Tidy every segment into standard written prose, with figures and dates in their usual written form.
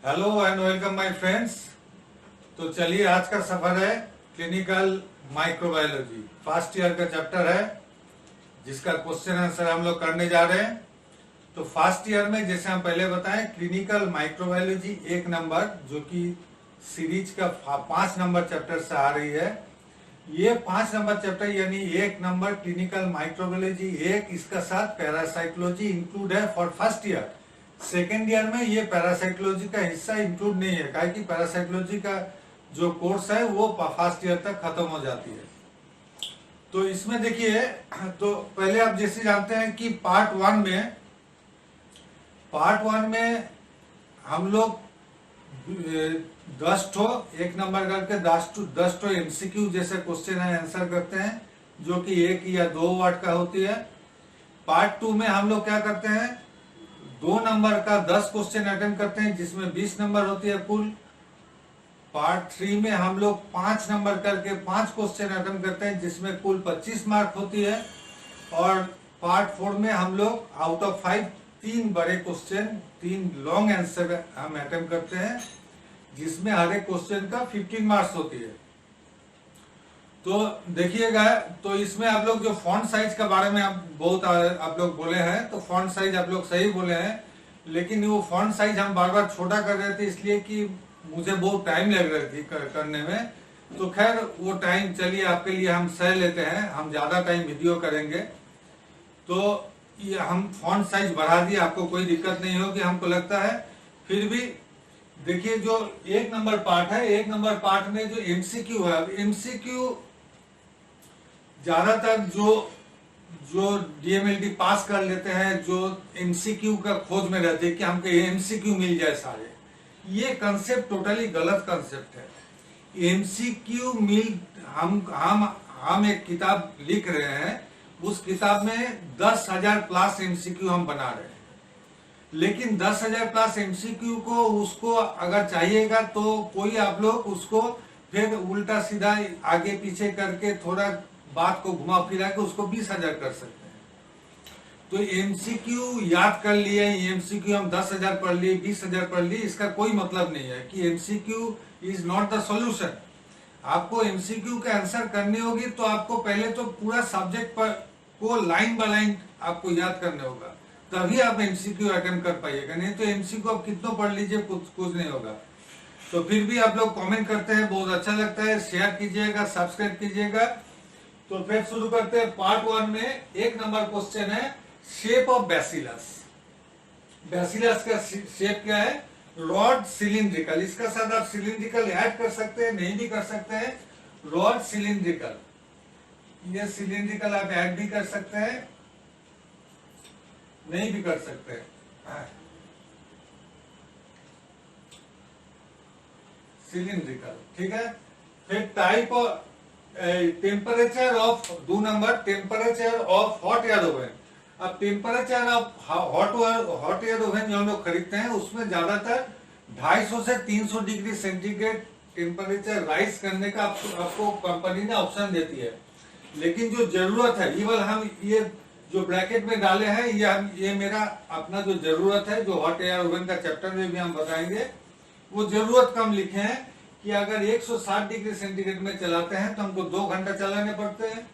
Hello and welcome my friends. तो चलिए आज का सफर है क्लिनिकल माइक्रोबायोलॉजी फर्स्ट ईयर का चैप्टर है, जिसका क्वेश्चन आंसर हम लोग करने जा रहे हैं। तो फर्स्ट ईयर में जैसे हम पहले बताएं, क्लिनिकल माइक्रोबायोलॉजी एक नंबर जो कि सीरीज का 5 नंबर चैप्टर से आ रही है। ये 5 नंबर चैप्टर यानी एक नंबर क्लिनिकल माइक्रोबायोलॉजी एक, इसका साथ पैरासाइकोलॉजी इंक्लूड है for first year. Second year में ये पैरासाइकोलॉजी का हिस्सा इंक्लूड नहीं है, काहे कि पैरासाइकोलॉजी का जो कोर्स है वो फर्स्ट ईयर तक खत्म हो जाती है। तो इसमें देखिए, तो पहले आप जैसे जानते हैं कि पार्ट वन में हम लोग 10 एक नंबर करके 10 एमसीक्यू जैसे क्वेश्चन है आंसर करते हैं, जो कि 1 या 2 वर्ड का होती है। पार्ट 2 में हम लोग क्या करते हैं, 2 नंबर का 10 क्वेश्चन अटेम्प्ट करते हैं, जिसमें 20 नंबर होती है कुल। पार्ट 3 में हम लोग 5 नंबर करके 5 क्वेश्चन अटेम्प्ट करते हैं, जिसमें कुल 25 मार्क होती है। और पार्ट 4 में हम लोग आउट ऑफ 5 3 बड़े क्वेश्चन 3 लॉन्ग आंसर हम अटेम्प्ट करते हैं, जिसमें हर एक क्वेश्चन का 15 मार्क्स होती है। तो देखिएगा, तो इसमें आप लोग जो फॉन्ट साइज के बारे में आप लोग बोले हैं, तो फॉन्ट साइज आप लोग सही बोले हैं, लेकिन वो फॉन्ट साइज हम बार बार छोटा कर रहे थे, इसलिए कि मुझे बहुत टाइम लग रही थी करने में। तो खैर वो टाइम चलिए आपके लिए हम सह लेते हैं, हम ज्यादा टाइम वीडियो करेंगे। तो ये हम फॉन्ट साइज बढ़ा दिए, आपको कोई दिक्कत नहीं होगी हमको लगता है। फिर भी देखिए, जो 1 नंबर पार्ट है, 1 नंबर पार्ट में जो एमसीक्यू है, एमसीक्यू ज्यादातर जो डीएमएलटी पास कर लेते हैं, जो एमसीक्यू का खोज में रहते हैं कि हमको एमसीक्यू मिल जाए सारे, ये कंसेप्ट टोटली गलत कंसेप्ट है। एमसीक्यू मिल हम एक किताब लिख रहे हैं, उस किताब में 10,000 प्लस एमसीक्यू हम बना रहे हैं, लेकिन 10,000 प्लस एमसीक्यू को उसको अगर चाहिएगा तो कोई आप लोग उसको फिर उल्टा सीधा आगे पीछे करके थोड़ा बात को घुमा फिरा के उसको 20,000 कर सकते हैं। तो एमसीक्यू याद कर लिए, एमसीक्यू हम 10,000 पढ़ लिए, 20,000 पढ़ लिए, इसका कोई मतलब नहीं है कि MCQ is not the solution. आपको एमसीक्यू का आंसर करनी होगी तो आपको पहले तो पूरा सब्जेक्ट पर को लाइन बाय लाइन आपको याद करने होगा, तभी आप एमसीक्यू अटेम्प्ट कर पाइएगा। नहीं तो एमसीक्यू आप कितना पढ़ लीजिए, कुछ नहीं होगा। तो फिर भी आप लोग कमेंट करते हैं, बहुत अच्छा लगता है, शेयर कीजिएगा, सब्सक्राइब कीजिएगा। तो फिर शुरू करते हैं। पार्ट 1 में 1 नंबर क्वेश्चन है, शेप ऑफ बैसिलस। बैसिलस का शेप क्या है, रॉड सिलिंड्रिकल। इसका साथ आप सिलिंड्रिकल ऐड कर सकते हैं, नहीं भी कर सकते हैं। रॉड सिलिंड्रिकल, ये सिलिंड्रिकल आप ऐड भी कर सकते हैं, नहीं भी कर सकते हैं। सिलिंड्रिकल, ठीक है। फिर type of temperature of 2 number, temperature of hot air oven. अब temperature of hot air oven जो हम लोग खरीदते हैं, उसमें ज्यादातर 250 से 300 डिग्री सेंटीग्रेड टेम्परेचर राइज करने का आपको कंपनी ने ऑप्शन देती है। लेकिन जो जरूरत है, इवन हम ये जो ब्रैकेट में डाले हैं, ये मेरा अपना जो जरूरत है, जो हॉट एयर ओवन का चैप्टर में भी हम बताएंगे, वो जरूरत कम लिखे हैं कि अगर 160 डिग्री सेंटीग्रेड में चलाते हैं तो हमको 2 घंटा चलाने पड़ते हैं,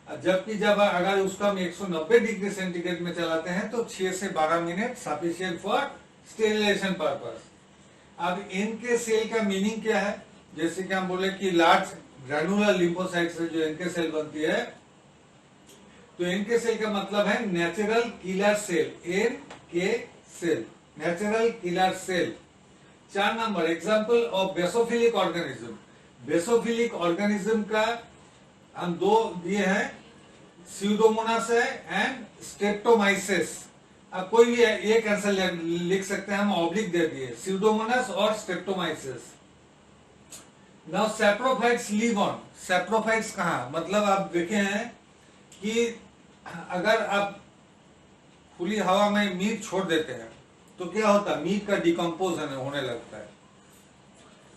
जबकि जब अगर उसको हम 190 डिग्री सेंटीग्रेड में चलाते हैं तो 6 से 12 minute sufficient for sterilisation purpose. अब इनके सेल का मीनिंग क्या है, जैसे कि हम बोले कि लार्ज ग्रैनुलर लिम्फोसाइट से जो इनके सेल बनती है, तो इनके सेल का मतलब है natural killer cell, NK cell, natural killer cell. 4 number example of basophilic organism. Basophilic organism का हम 2 दिए हैं, स्यूडोमोनास है एंड स्ट्रेप्टोमाइसिस। अब कोई भी एक आंसर लिख सकते हैं, हम ऑब्लिक दे दिए, स्यूडोमोनास और Streptomyces. Now saprophytes live on. Saprophytes कहाँ, मतलब आप देखे हैं कि अगर आप खुली हवा में मीट छोड़ देते हैं तो क्या होता है, मीट का डिकम्पोज होने लगता है।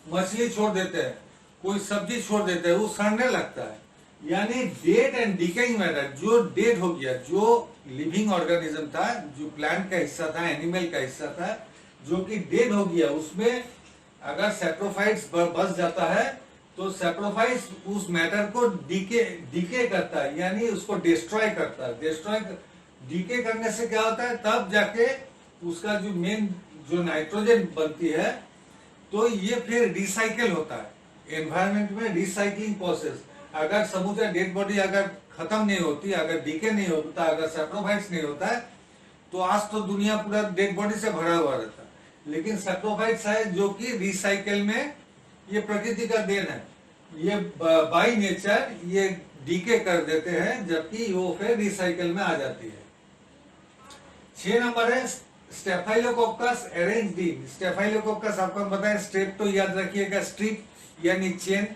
मछली छोड़ देते हैं, कोई सब्जी छोड़ देते हैं, वो सड़ने लगता है। यानी डेड एंड डिकेइंग मैटर, जो डेड हो गया, जो लिविंग ऑर्गेनिज्म था, जो प्लांट का हिस्सा था, एनिमल का हिस्सा था, जो कि डेड हो गया, उसमें अगर सैप्रोफाइट्स बच जाता है तो सैप्रोफाइट्स उस मैटर को डीके करता है, यानी उसको डिस्ट्रॉय करता है। डीके करने से क्या होता है, तब जाके उसका जो मेन जो नाइट्रोजन बनती है, तो ये फिर रिसाइकिल होता है एनवायरनमेंट में, रिसाइकलिंग प्रोसेस। अगर समुद्र डेड बॉडी अगर खत्म नहीं होती, अगर डीके नहीं होता, अगर सैप्रोफाइट्स नहीं होता है, तो आज तो दुनिया पूरा डेड बॉडी से भरा हुआ रहता है। लेकिन सैप्रोफाइट्स है जो कि रिसाइकिल में, ये प्रकृति का देन है, ये बाय नेचर ये डीके कर देते हैं, जबकि वो फिर रिसाइकिल में आ जाती है। 6 नंबर है स्टेफाइलोकोकस एरेंज्ड। स्टेफाइलोकोकस आपको पता है, स्ट्रेप तो याद रखिएगा, स्ट्रिप यानी चेन,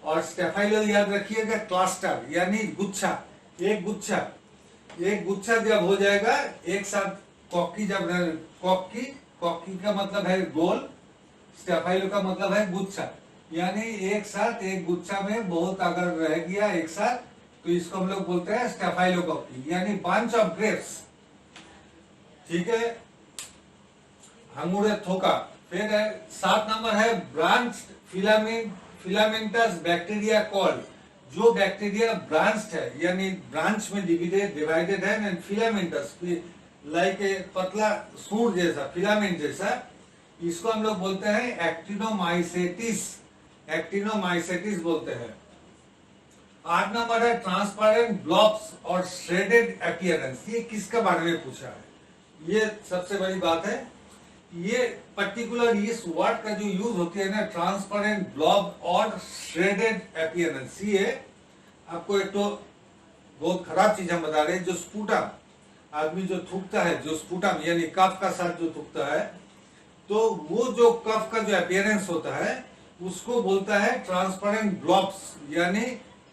और स्टेफाइलो याद रखिएगा क्लस्टर यानी गुच्छा। एक गुच्छा जब हो जाएगा एक साथ, कॉकी जब कॉकी का मतलब है गोल, स्टेफाइलो का मतलब है गुच्छा, यानी एक साथ एक गुच्छा में बहुत अगर रह गया एक साथ, तो इसको हम लोग बोलते हैं स्टेफाइलोकोकी, यानी बंच ऑफ ग्रेप्स। ठीक है, अंगूर थोका। फिर 7 नंबर है ब्रांच फिलामेंटस बैक्टीरिया कॉल्ड। जो बैक्टीरिया ब्रांच्ड है, यानी ब्रांच में डिवाइडेड है, एंड फिलामेंटस लाइक ए पतला सूर जैसा, फिलामेंट जैसा, इसको हम लोग बोलते हैं एक्टिनोमाइसेटिस बोलते हैं। 8 नंबर है ट्रांसपेरेंट ब्लॉब्स और श्रेडेड अपीयरेंस। ये किसके बारे में पूछा है, ये सबसे बड़ी बात है। ये पर्टिकुलर इस वर्ड का जो यूज होती है ना, ट्रांसपेरेंट ब्लॉब और श्रेडेड अपीयरेंस, ये आपको एक तो बहुत खराब चीज हम बता रहे हैं, जो स्पूटम आदमी जो थूकता है, जो स्पूटम यानी कफ का साथ जो थूकता है, तो वो जो कफ का जो अपीयरेंस होता है उसको बोलता है ट्रांसपेरेंट ब्लॉब्स, यानी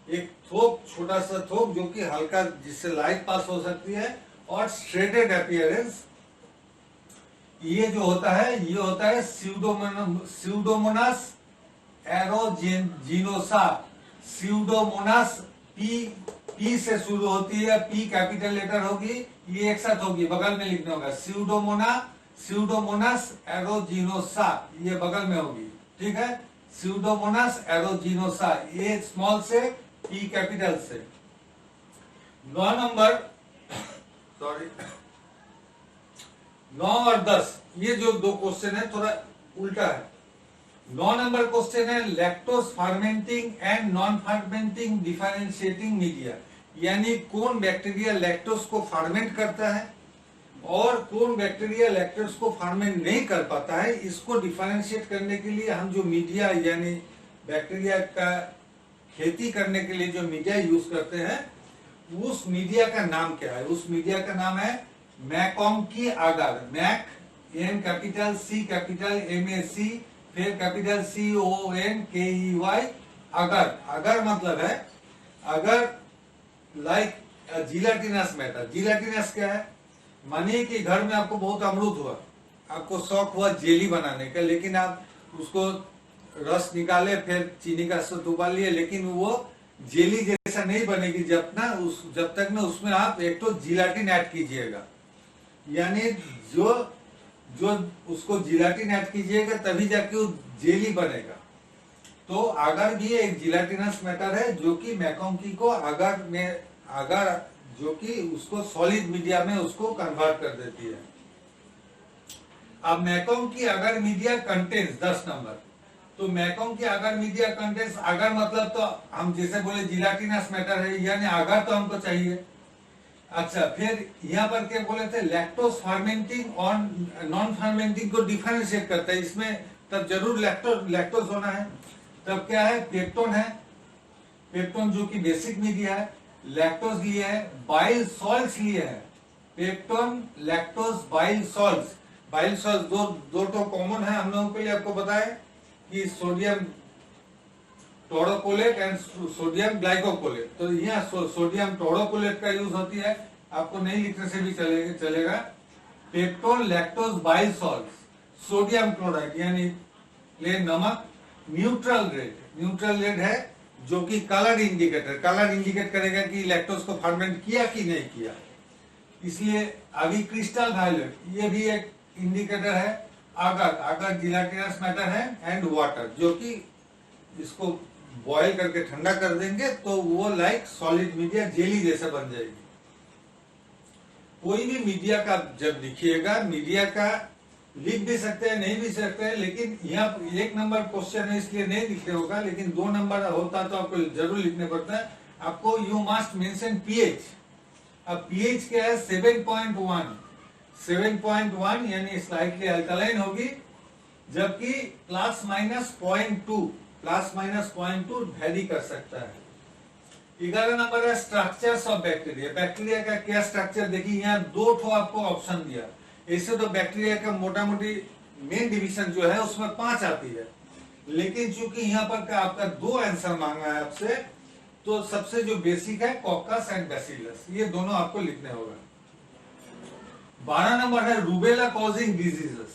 एक थोक, छोटा सा थोक जो कि हल्का, जिससे लाइट पास हो सकती है, और श्रेडेड अपीयरेंस ये जो होता है, ये होता है स्यूडोमोनास एरोजिनोसा। स्यूडोमोनास पी से शुरू होती है, पी कैपिटल लेटर होगी, ये एक साथ होगी, बगल में लिखना होगा स्यूडोमोनास एरोजिनोसा, ये बगल में होगी। ठीक है, स्यूडोमोनास एरोजिनोसा, ये स्मॉल से, पी कैपिटल से। 9 नंबर, सॉरी 9 और 10, ये जो दो क्वेश्चन है थोड़ा उल्टा है। 9 नंबर क्वेश्चन है lactose fermenting and non fermenting differentiating media, यानी कौन बैक्टीरिया लैक्टोज को फर्मेंट करता है और कौन बैक्टीरिया लैक्टोज को फर्मेंट नहीं कर पाता है। इसको डिफरेंशिएट करने के लिए हम जो मीडिया, यानी बैक्टीरिया का खेती करने के लिए जो मीडिया यूज करते हैं, उस मीडिया का नाम क्या है? उस मीडिया का नाम है मैकॉन्की अगर। मैक, एम कैपिटल, सी कैपिटल, MAC, फिर कैपिटल CONKEY, अगर। अगर मतलब है, अगर लाइक जिलाटिनस मैटर। जिलाटिनस क्या है? मानिए कि घर में आपको बहुत अमरूद हुआ, आपको शौक हुआ जेली बनाने का, लेकिन आप उसको रस निकाले, फिर चीनी का रस उबाल लिए, लेकिन वो जेली जैसा नहीं बनेगी जब तक ना उसमें आप एक तो जिलाटिन ऐड कीजिएगा, यानी जो उसको जिलाटिन ऐड कीजिएगा तभी जाके वो जेली बनेगा। तो अगर भी एक जिलाटिनस मैटर है जो कि मैकॉन्की को अगर जो कि उसको सॉलिड मीडिया में उसको कन्वर्ट कर देती है। अब मैकॉन्की अगर मीडिया कंटेन्स 10 नंबर, तो मैकॉन्की अगर मीडिया कंटेन्स, अगर मतलब तो हम जैसे बोले जिलाटिनस मैटर है, यानी अगर तो हमको चाहिए। अच्छा, फिर यहाँ पर क्या बोले थे, लैक्टोज फर्मेंटिंग और नॉन फर्मेंटिंग को डिफरेंशिएट करता है, इसमें तब जरूर लैक्टोज होना है। तब क्या है, पेप्टोन है, पेप्टोन जो कि बेसिक मीडिया है। लैक्टोज लिए है, बाइल सॉल्ट्स लिए है, peptone, lactose, bile salts. Bile salt दो तो कॉमन है हम लोगों के लिए, आपको पता है कि सोडियम टोरोकोलेट एंड सोडियम ग्लाइकोकोलेट। तो यहाँ सोडियम टोरोकोलेट का यूज होती है, आपको नहीं लिखने से भी चलेगा। Peptone, lactose, bile salt. Sodium chloride यानी प्लेन नमक। न्यूट्रल रेड है जो कि कलर इंडिकेट करेगा कि लैक्टोज को फर्मेंट किया कि नहीं किया। इसलिए अभी क्रिस्टल वायलेट, ये भी एक इंडिकेटर है। आगर जिलेटिनस मैटर है एंड वाटर, जो कि इसको बॉयल करके ठंडा कर देंगे तो वो लाइक सॉलिड मीडिया जेली जैसा बन जाएगी। कोई भी मीडिया का जब लिखिएगा, मीडिया का लिख भी सकते हैं नहीं भी सकते हैं, लेकिन यहाँ 1 नंबर क्वेश्चन है इसलिए नहीं लिखते होगा, लेकिन 2 नंबर होता तो आपको जरूर लिखने पड़ता है। आपको यू मस्ट मेंशन पीएच। अब पीएच क्या है 7.1, 7.1 यानी स्लाइटली अल्कलाइन होगी, जबकि प्लस माइनस 0.2 वेरी कर सकता है। 11 नंबर है स्ट्रक्चर्स ऑफ बैक्टीरिया। बैक्टीरिया का क्या स्ट्रक्चर, देखिए यहाँ 2 ठो आपको ऑप्शन दिया। ऐसे तो बैक्टीरिया का मोटा मोटी मेन डिवीजन जो है उसमें 5 आती है, लेकिन चूंकि यहाँ पर आपका 2 आंसर मांगा है आपसे, तो सबसे जो बेसिक है कॉकस एंड बैसिलस, ये दोनों आपको लिखने होगा। 12 नंबर है रूबेला कॉजिंग डिजीजेस।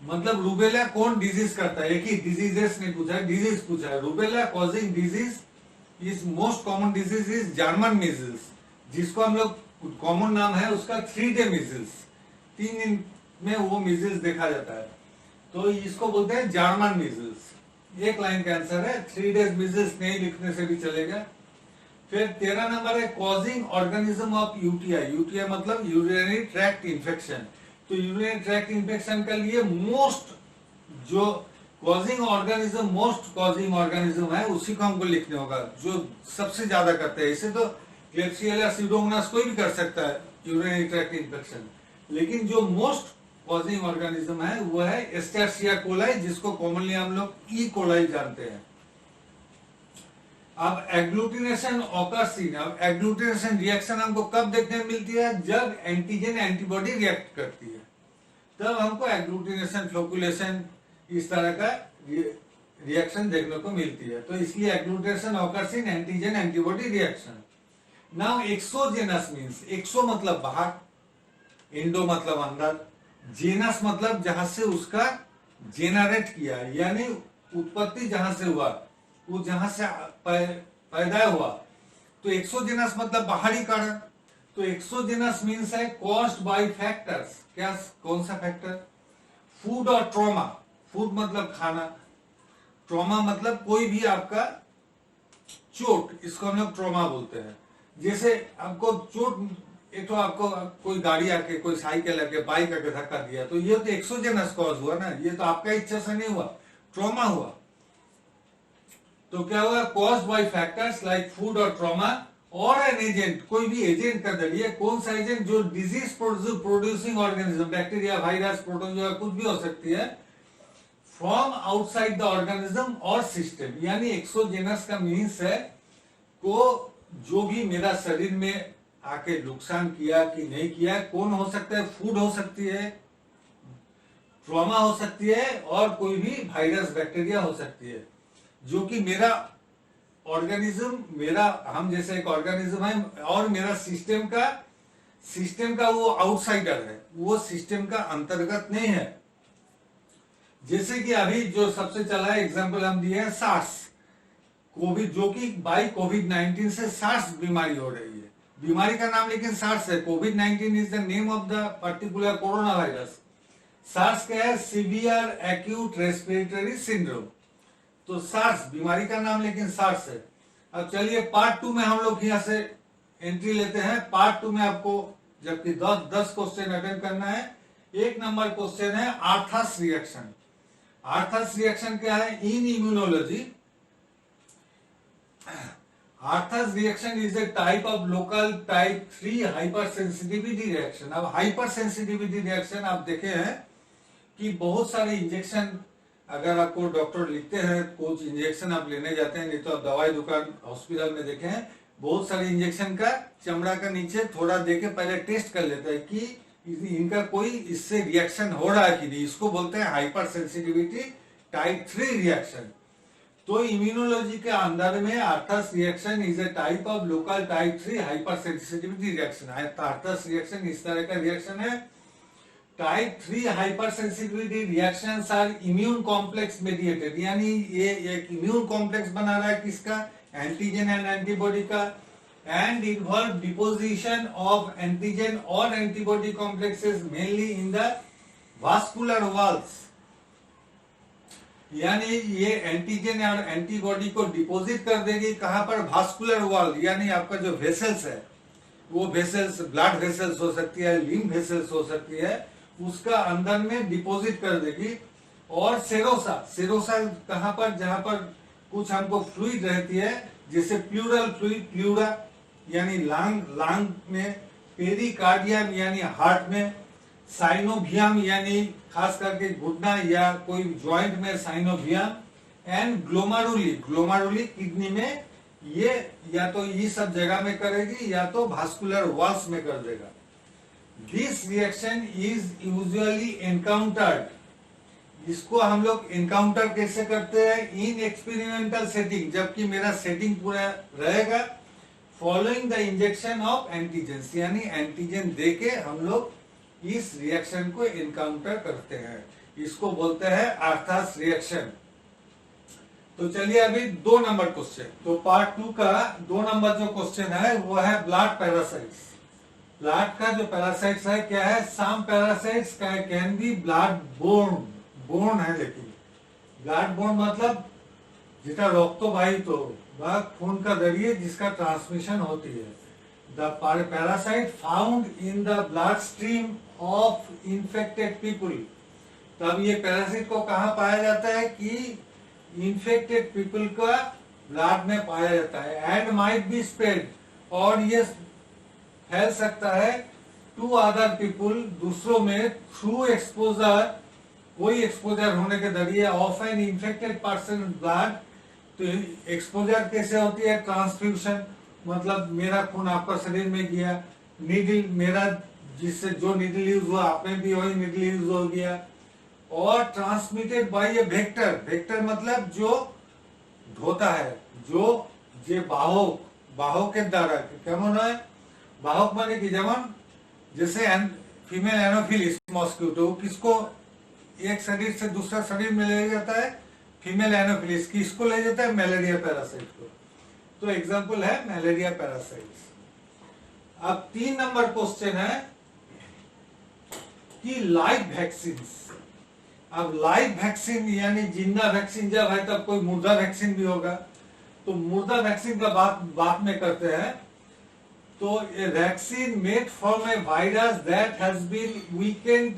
मतलब रूबेला कौन डिजीज करता है, एक ही डिजीजेस नहीं पूछा है, डिजीज पूछा है। Rubella causing disease is most common disease is German measles, जिसको हम लोग कॉमन नाम है उसका 3 डे मीजल्स, 3 दिन में वो मीजल्स देखा जाता है, तो इसको बोलते हैं जर्मन मीजल्स। 1 लाइन का आंसर है, 3 डेज मीजल्स नहीं लिखने से भी चलेगा। फिर 13 नंबर है causing organism of UTI. UTI मतलब यूरिनरी ट्रैक्ट इंफेक्शन। तो यूरिनरी ट्रैक्ट इंफेक्शन के लिए मोस्ट जो कॉजिंग ऑर्गेनिज्म है उसी को हमको लिखने होगा, जो सबसे ज्यादा करते हैं। इसे तो क्लेब्सियला सीडोमोनास कोई भी कर सकता है यूरिनरी ट्रैक्ट इंफेक्शन, लेकिन जो मोस्ट कॉजिंग ऑर्गेनिज्म है वो है एस्टेरिया कोलाई, जिसको कॉमनली हम लोग ई कोलाई जानते हैं। अब एग्लूटिनेशन ऑकर्स इन। अब एग्लूटिनेशन रिएक्शन हमको कब देखने मिलती है, जब एंटीजन एंटीबॉडी रिएक्ट करती है, तब हमको एग्लूटिनेशन फ्लोकुलेशन इस तरह का रिएक्शन देखने को मिलती है। तो इसलिए agglutination occurs in antigen antibody reaction. Now exogenous means, exo मतलब बाहर, इंडो मतलब अंदर, जेनस मतलब जहां से उसका जेनरेट किया, यानी उत्पत्ति जहां से हुआ, वो जहां से पैदा हुआ। तो एक्सोजेनस मतलब बाहरी कारण। तो एक्सोजेनस मींस है कॉज्ड बाय फैक्टर्स। क्या, कौन सा फैक्टर, फूड और ट्रॉमा। फूड मतलब खाना, ट्रॉमा मतलब कोई भी आपका चोट, इसको हम लोग ट्रॉमा बोलते हैं। जैसे आपको चोट, एक तो आपको कोई गाड़ी आके, कोई साइकिल आके, बाइक आके धक्का दिया, तो ये तो एक्सोजेनस कॉज हुआ ना, ये तो आपका इच्छा से नहीं हुआ, ट्रॉमा हुआ। तो क्या हुआ, caused by factors like food और ट्रॉमा और एन एजेंट, कोई भी एजेंट का जरिए। कौन सा एजेंट, जो disease producing organism, bacteria, virus, protozoa, कुछ भी हो सकती है, फ्रॉम आउटसाइड द ऑर्गेनिज्म और सिस्टम। यानी एक्सोजेनस का मीन्स है को जो भी मेरा शरीर में आके नुकसान किया कि नहीं किया। कौन हो सकता है, फूड हो सकती है, ट्रॉमा हो सकती है, और कोई भी वायरस बैक्टीरिया हो सकती है, जो कि मेरा ऑर्गेनिज्म, मेरा, हम जैसे एक ऑर्गेनिज्म है और मेरा सिस्टम का वो आउटसाइडर है, वो सिस्टम का अंतर्गत नहीं है। जैसे कि अभी जो सबसे चला है एग्जांपल हम दिए हैं सार्स, कोविड, जो कि बाई कोविड-19 से सार्स बीमारी हो रही है। बीमारी का नाम लेकिन सार्स है। कोविड-19 is the name of the particular corona virus. SARS क्या है, सीवियर एक्यूट रेस्पिरेटरी सिंड्रोम। तो सार्स बीमारी का नाम लेकिन सार्स है। अब चलिए पार्ट 2 में हम लोग यहाँ से एंट्री लेते हैं। पार्ट 2 में आपको जबकि 10 क्वेश्चन अटेंड करना है। 1 नंबर क्वेश्चन है आर्थस रिएक्शन। आर्थस रिएक्शन क्या है, in immunology Arthus reaction is a type of local type 3 hypersensitivity reaction. अब हाइपर सेंसिटिविटी रिएक्शन आप देखे हैं कि बहुत सारे इंजेक्शन अगर आपको डॉक्टर लिखते हैं, कुछ इंजेक्शन आप लेने जाते हैं, नहीं तो आप दवाई दुकान हॉस्पिटल में देखे हैं, बहुत सारे इंजेक्शन का चमड़ा का नीचे थोड़ा देके पहले टेस्ट कर लेता है कि इनका कोई इससे रिएक्शन हो रहा है कि नहीं। इसको बोलते हैं हाइपर सेंसिटिविटी टाइप 3 रिएक्शन। तो इम्यूनोलॉजी के अंदर में Arthus reaction is a type of local type 3 hypersensitivity reaction. Arthus reaction इस तरह का रिएक्शन है। Type 3 hypersensitivity reactions are immune complex mediated, यानी ये एक इम्यून कॉम्प्लेक्स बना रहा है किसका, एंटीजन एंड एंटीबॉडी का, and involve deposition of antigen और antibody complexes mainly in the vascular walls, यानी ये एंटीजन और एंटीबॉडी को डिपॉजिट कर देगी कहां पर, वास्कुलर वॉल, यानी आपका जो वेसल्स है, वो वेसल्स ब्लड वेसल्स हो सकती है, लिम्फ वेसल्स हो सकती है, उसका अंदर में डिपॉजिट कर देगी। और सेरोसा, सेरोसा कहां पर, जहां पर कुछ हमको फ्लूइड रहती है, जैसे प्लूरल फ्लूइड, प्लूरा यानी लांग, लांग में, पेरिकार्डियम यानी हार्ट में, साइनोवियम यानी खास करके घुटना या कोई जॉइंट में साइनोवियम, एंड ग्लोमेरुली, ग्लोमेरुली किडनी में, ये या तो ये सब जगह में करेगी या तो वास्कुलर वॉल्स में कर देगा। This reaction is usually encountered, इसको हम लोग एनकाउंटर कैसे करते हैं, इन एक्सपेरिमेंटल सेटिंग, जबकि मेरा सेटिंग पूरा रहेगा, following the injection of antigens, यानी एंटीजन देके हम लोग इस रिएक्शन को एनकाउंटर करते हैं, इसको बोलते हैं आर्थास रिएक्शन। तो चलिए अभी 2 नंबर क्वेश्चन, तो पार्ट 2 का 2 नंबर जो क्वेश्चन है वो है ब्लड पैरासाइट्स। ब्लड का जो पैरासाइट्स है क्या है, some parasites can be blood borne, borne है, लेकिन ब्लड बोर्न मतलब যেটা রক্তবাহিত বা खून का जरिए जिसका ट्रांसमिशन होती है। The parasite found in the blood stream of infected people, तब ये पैरासाइट को कहाँ पाया जाता है कि इन्फेक्टेड पीपल का ब्लड में पाया जाता है, एंड माइट बी स्प्रेड, और ये फैल सकता है टू अदर पीपल, दूसरों में, थ्रू एक्सपोजर, कोई एक्सपोजर होने के जरिए of an infected person blood. तो एक्सपोजर कैसे होती है, ट्रांसफ्यूशन, मतलब मेरा खून आपका शरीर में गया, नीडल मेरा जिससे जो नीडल यूज हुआ आप में भी वही नीडल यूज हो गया, और transmitted by A vector, vector मतलब जो ढोता है, जो जे बाहक, बाहकेर द्वारा, केमन है बाहक माने कि जेमन जैसे फीमेल एनोफिलिस मॉस्किटो किसको एक शरीर से दूसरा शरीर में ले जाता है, फीमेल एनोफिलिस किसको ले जाता है, मलेरिया पैरासाइट को। तो एग्जांपल है मलेरिया पैरासाइट्स। अब 3 नंबर क्वेश्चन है कि लाइव वैक्सीन। अब लाइव वैक्सीन यानी जिंदा वैक्सीन जब है तब कोई मुर्दा वैक्सीन भी होगा, तो मुर्दा वैक्सीन का बात में करते हैं। तो a vaccine made from a virus that has been weakened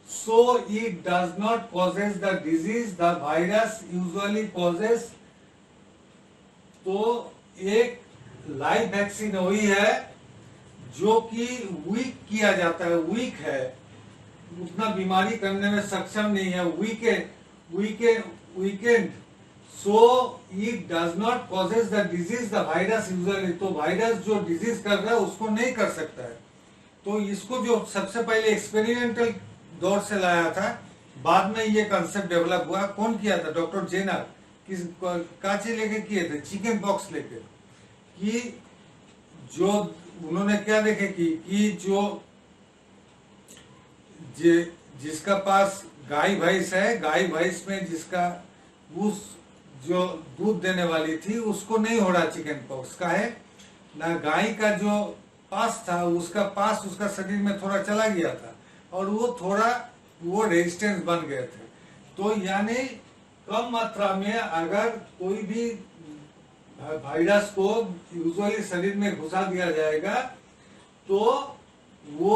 so it does not causes the disease the virus usually causes। तो एक लाइव वैक्सीन वही है जो कि वीक किया जाता है, वीक है, उतना बीमारी करने में सक्षम नहीं है, weekend so it does not causes the disease the virus usually, तो वायरस जो डिजीज कर रहा है उसको नहीं कर सकता है। तो इसको जो सबसे पहले एक्सपेरिमेंटल दौर से लाया था, बाद में ये कंसेप्ट डेवलप हुआ, कौन किया था, डॉक्टर जेनर, किस काचे लेके किए थे, चिकन पॉक्स लेके, कि जो उन्होंने क्या देखे कि जो जिसका पास गाय भैंस है, गाय भैंस में जिसका उस जो दूध देने वाली थी उसको नहीं हो रहा चिकन पॉक्स का है ना, गाय का जो पास था उसका पास उसका शरीर में थोड़ा चला गया था और वो रेजिस्टेंस बन गए थे। तो यानी कम मात्रा में अगर कोई भी वायरस को यूजुअली शरीर में घुसा दिया जाएगा तो वो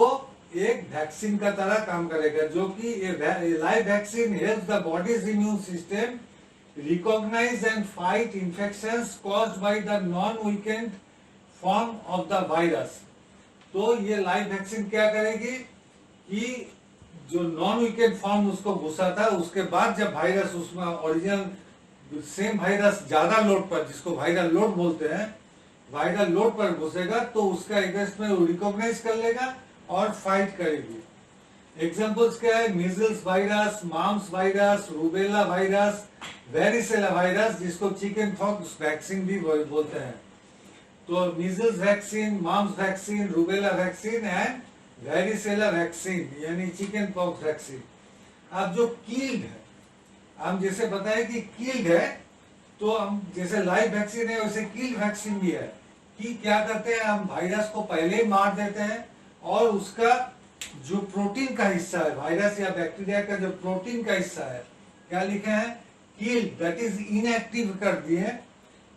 एक वैक्सीन का तरह काम करेगा, जो कि live vaccine helps the body's immune system recognise and fight infections caused by the non weakened form of the virus. तो ये लाइव वैक्सीन क्या करेगी कि जो नॉन वीकेंड फॉर्म उसको घुसा था, उसके बाद जब वायरस उसमें ओरिजिनल सेम वायरस ज्यादा लोड पर, जिसको वायरल लोड बोलते हैं, वायरल लोड पर घुसेगा तो उसका अगेंस्ट में रिकॉग्नाइज कर लेगा और फाइट करेगी। एग्जांपल्स क्या है, measles virus, mums virus, rubella virus, varicella virus, जिसको चिकन पॉक्स वैक्सीन भी बोलते हैं। तो measles vaccine, mums vaccine, rubella vaccine and varicella vaccine यानी चिकन पॉक्स वैक्सीन। अब जो कील्ड है, हम जैसे बताए कि कील्ड है, तो हम जैसे लाइव वैक्सीन है वैसे कील्ड वैक्सीन भी है कि क्या करते हैं हम वायरस को पहले ही मार देते हैं और उसका जो प्रोटीन का हिस्सा है, वायरस या बैक्टीरिया का जो प्रोटीन का हिस्सा है, क्या लिखे हैं, किल्ड, दैट इज इनएक्टिव कर दिए।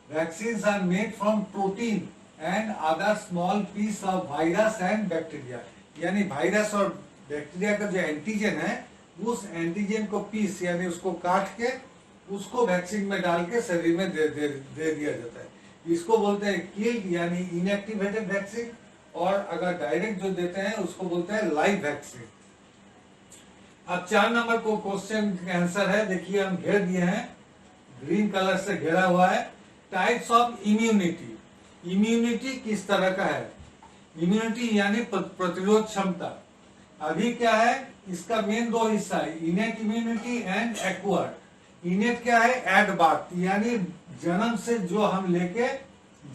Vaccines are made from protein and other small piece of virus and bacteria, यानी वायरस और बैक्टीरिया का जो एंटीजन है, उस एंटीजन को पीस यानी उसको काट के उसको वैक्सीन में डाल के शरीर में दे दिया जाता है। इसको बोलते हैं किल्ड यानी इनएक्टिवेटेड वैक्सीन, और अगर डायरेक्ट जो देते हैं उसको बोलते हैं लाइव वैक्सीन। अब 4 नंबर को क्वेश्चन का आंसर है, देखिए हम घेर दिए हैं, ग्रीन कलर से घेरा हुआ है। टाइप्स ऑफ इम्यूनिटी, इम्यूनिटी किस तरह का है, इम्यूनिटी यानी प्रतिरोध क्षमता। अभी क्या है, इसका मेन 2 हिस्सा है, इनेट इम्यूनिटी एंड एक्वायर्ड। इनेट क्या है, एट बर्थ यानी जन्म से जो हम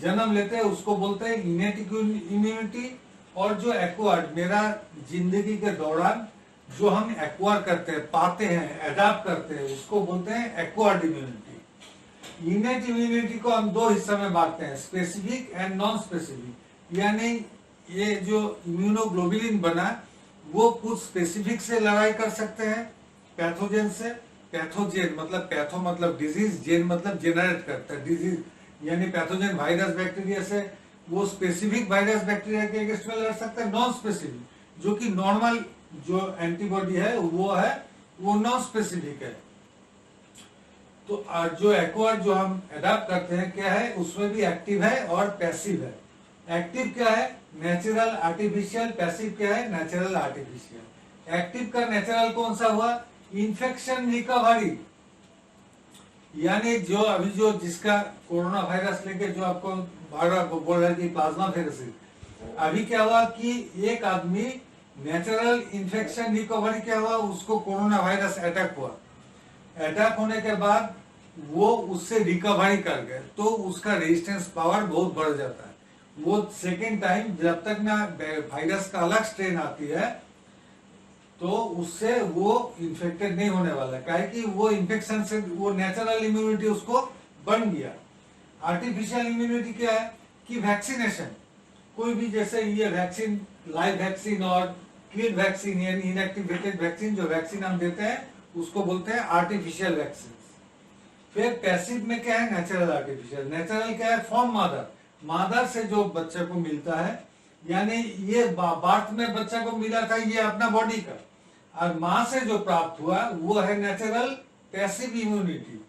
जन्म लेते हैं उसको बोलते हैं इनेट इम्यूनिटी, और जो एक्वायर्ड मेरा जिंदगी के दौरान जो हम एक्वायर करते हैं, पाते हैं, एडाप्ट करते हैं, उसको बोलते हैं एक्वायर्ड इम्यूनिटी। इनेट इम्यूनिटी को हम 2 हिस्से में बांटते हैं, स्पेसिफिक एंड नॉन स्पेसिफिक। यानी ये जो इम्यूनोग्लोबुलिन बना वो कुछ स्पेसिफिक से लड़ाई कर सकते हैं पैथोजन से। पैथोजेन मतलब पैथो मतलब डिजीज, जेन मतलब जेनरेट करता है डिजीज, यानी पैथोजन वायरस बैक्टीरिया से वो स्पेसिफिक वायरस बैक्टीरिया के अगेंस्ट में लड़ सकता है। नॉन स्पेसिफिक जो कि नॉर्मल जो एंटीबॉडी है वो नॉन स्पेसिफिक है। तो जो एक्वायर्ड जो हम अडॉप्ट करते हैं क्या है, उसमें भी एक्टिव है और पैसिव है। एक्टिव क्या है, नेचुरल आर्टिफिशियल, पैसिव क्या है, नेचुरल आर्टिफिशियल। एक्टिव का नेचुरल कौन सा हुआ, इन्फेक्शन रिकवरी, यानी जो अभी जो जिसका कोरोना वायरस लेके जो आपको बोल रहा है कि प्लाज्मा फेरेसिस, अभी क्या हुआ कि एक आदमी नेचुरल इन्फेक्शन रिकवरी क्या हुआ, उसको कोरोना वायरस अटैक हुआ। अटैक होने के बाद वो उससे रिकवरी कर गए तो उसका रेजिस्टेंस पावर बहुत बढ़ जाता है। वो सेकेंड टाइम जब तक ना वायरस का अलग स्ट्रेन आती है तो उससे वो इन्फेक्टेड नहीं होने वाला, काहे कि वो इन्फेक्शन से वो नेचुरल इम्यूनिटी उसको बन गया। आर्टिफिशियल इम्यूनिटी क्या है कि वैक्सीनेशन, कोई भी जैसे ये वैक्सीन, लाइव वैक्सीन और किल्ड वैक्सीन यानी इनएक्टिवेटेड वैक्सीन, जो वैक्सीन हम देते हैं उसको बोलते हैं आर्टिफिशियल वैक्सीन। फिर पैसिव में क्या है, नेचुरल आर्टिफिशियल। नेचुरल क्या है, फ्रॉम मदर से जो बच्चे को मिलता है, यानी ये बर्थ में बच्चा को मिला था ये अपना बॉडी का, और माँ से जो प्राप्त हुआ वो है नेचुरल पैसिव इम्यूनिटी।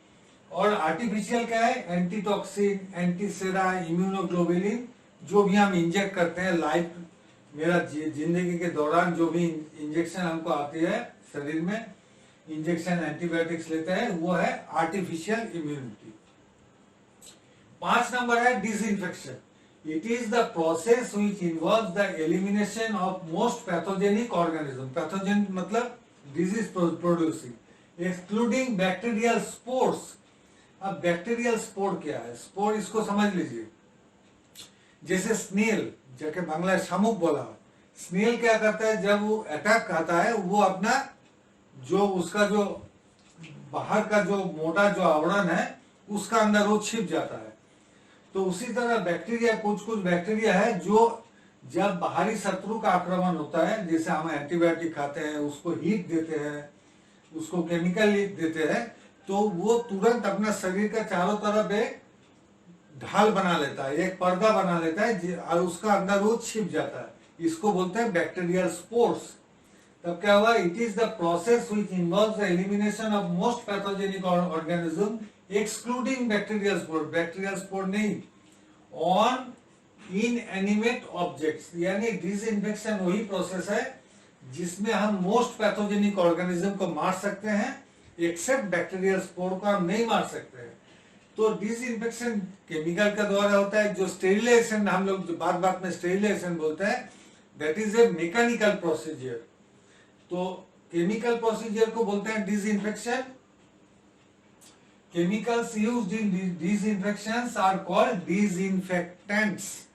और आर्टिफिशियल क्या है, एंटीटॉक्सिन, एंटीसेरा, इम्यूनोग्लोबुलिन, जो भी हम इंजेक्ट करते हैं लाइफ मेरा जिंदगी के दौरान जो भी इंजेक्शन हमको आती है शरीर में, इंजेक्शन एंटीबायोटिक्स लेते हैं, वो है आर्टिफिशियल इम्यूनिटी। 5 नंबर है disinfection. It is the process which involves the elimination of most pathogenic organism. Pathogen मतलब disease producing, excluding bacterial spores. अब बैक्टीरियल स्पोर क्या है, स्पोर इसको समझ लीजिए, जैसे स्नेल, जैसे बांग्ला शामुक बोला, स्नेल क्या करता है जब वो अटैक आता है वो अपना जो उसका जो बाहर का जो मोटा जो आवरण है उसका अंदर वो छिप जाता है। तो उसी तरह बैक्टीरिया, कुछ बैक्टीरिया है जो जब बाहरी शत्रु का आक्रमण होता है, जैसे हम एंटीबायोटिक खाते हैं, उसको हीट देते हैं, उसको केमिकल हीट देते हैं, तो वो तुरंत अपना शरीर का चारों तरफ एक ढाल बना लेता है, एक पर्दा बना लेता है और उसका अंदर वो छिप जाता है। इसको बोलते हैं बैक्टीरियल स्पोर्स। तब क्या हुआ, it is the process which involves the elimination of most pathogenic organism excluding bacterial spore, bacterial spore नहीं, ऑन इनएनिमेट ऑब्जेक्ट्स। यानी डिसइंफेक्शन वही प्रोसेस है जिसमें हम मोस्ट पैथोजेनिक ऑर्गेनिज्म को मार सकते हैं, एक्सेप्ट बैक्टीरियल स्पोर को हम नहीं मार सकते हैं। तो डिसइंफेक्शन केमिकल का द्वारा होता है। जो स्टेरिलाइजेशन हम लोग जो बात में स्टेरिलाइजेशन बोलते हैं, that is A mechanical procedure. तो केमिकल प्रोसीजर को बोलते हैं disinfection. Chemicals used in disinfections are called disinfectants.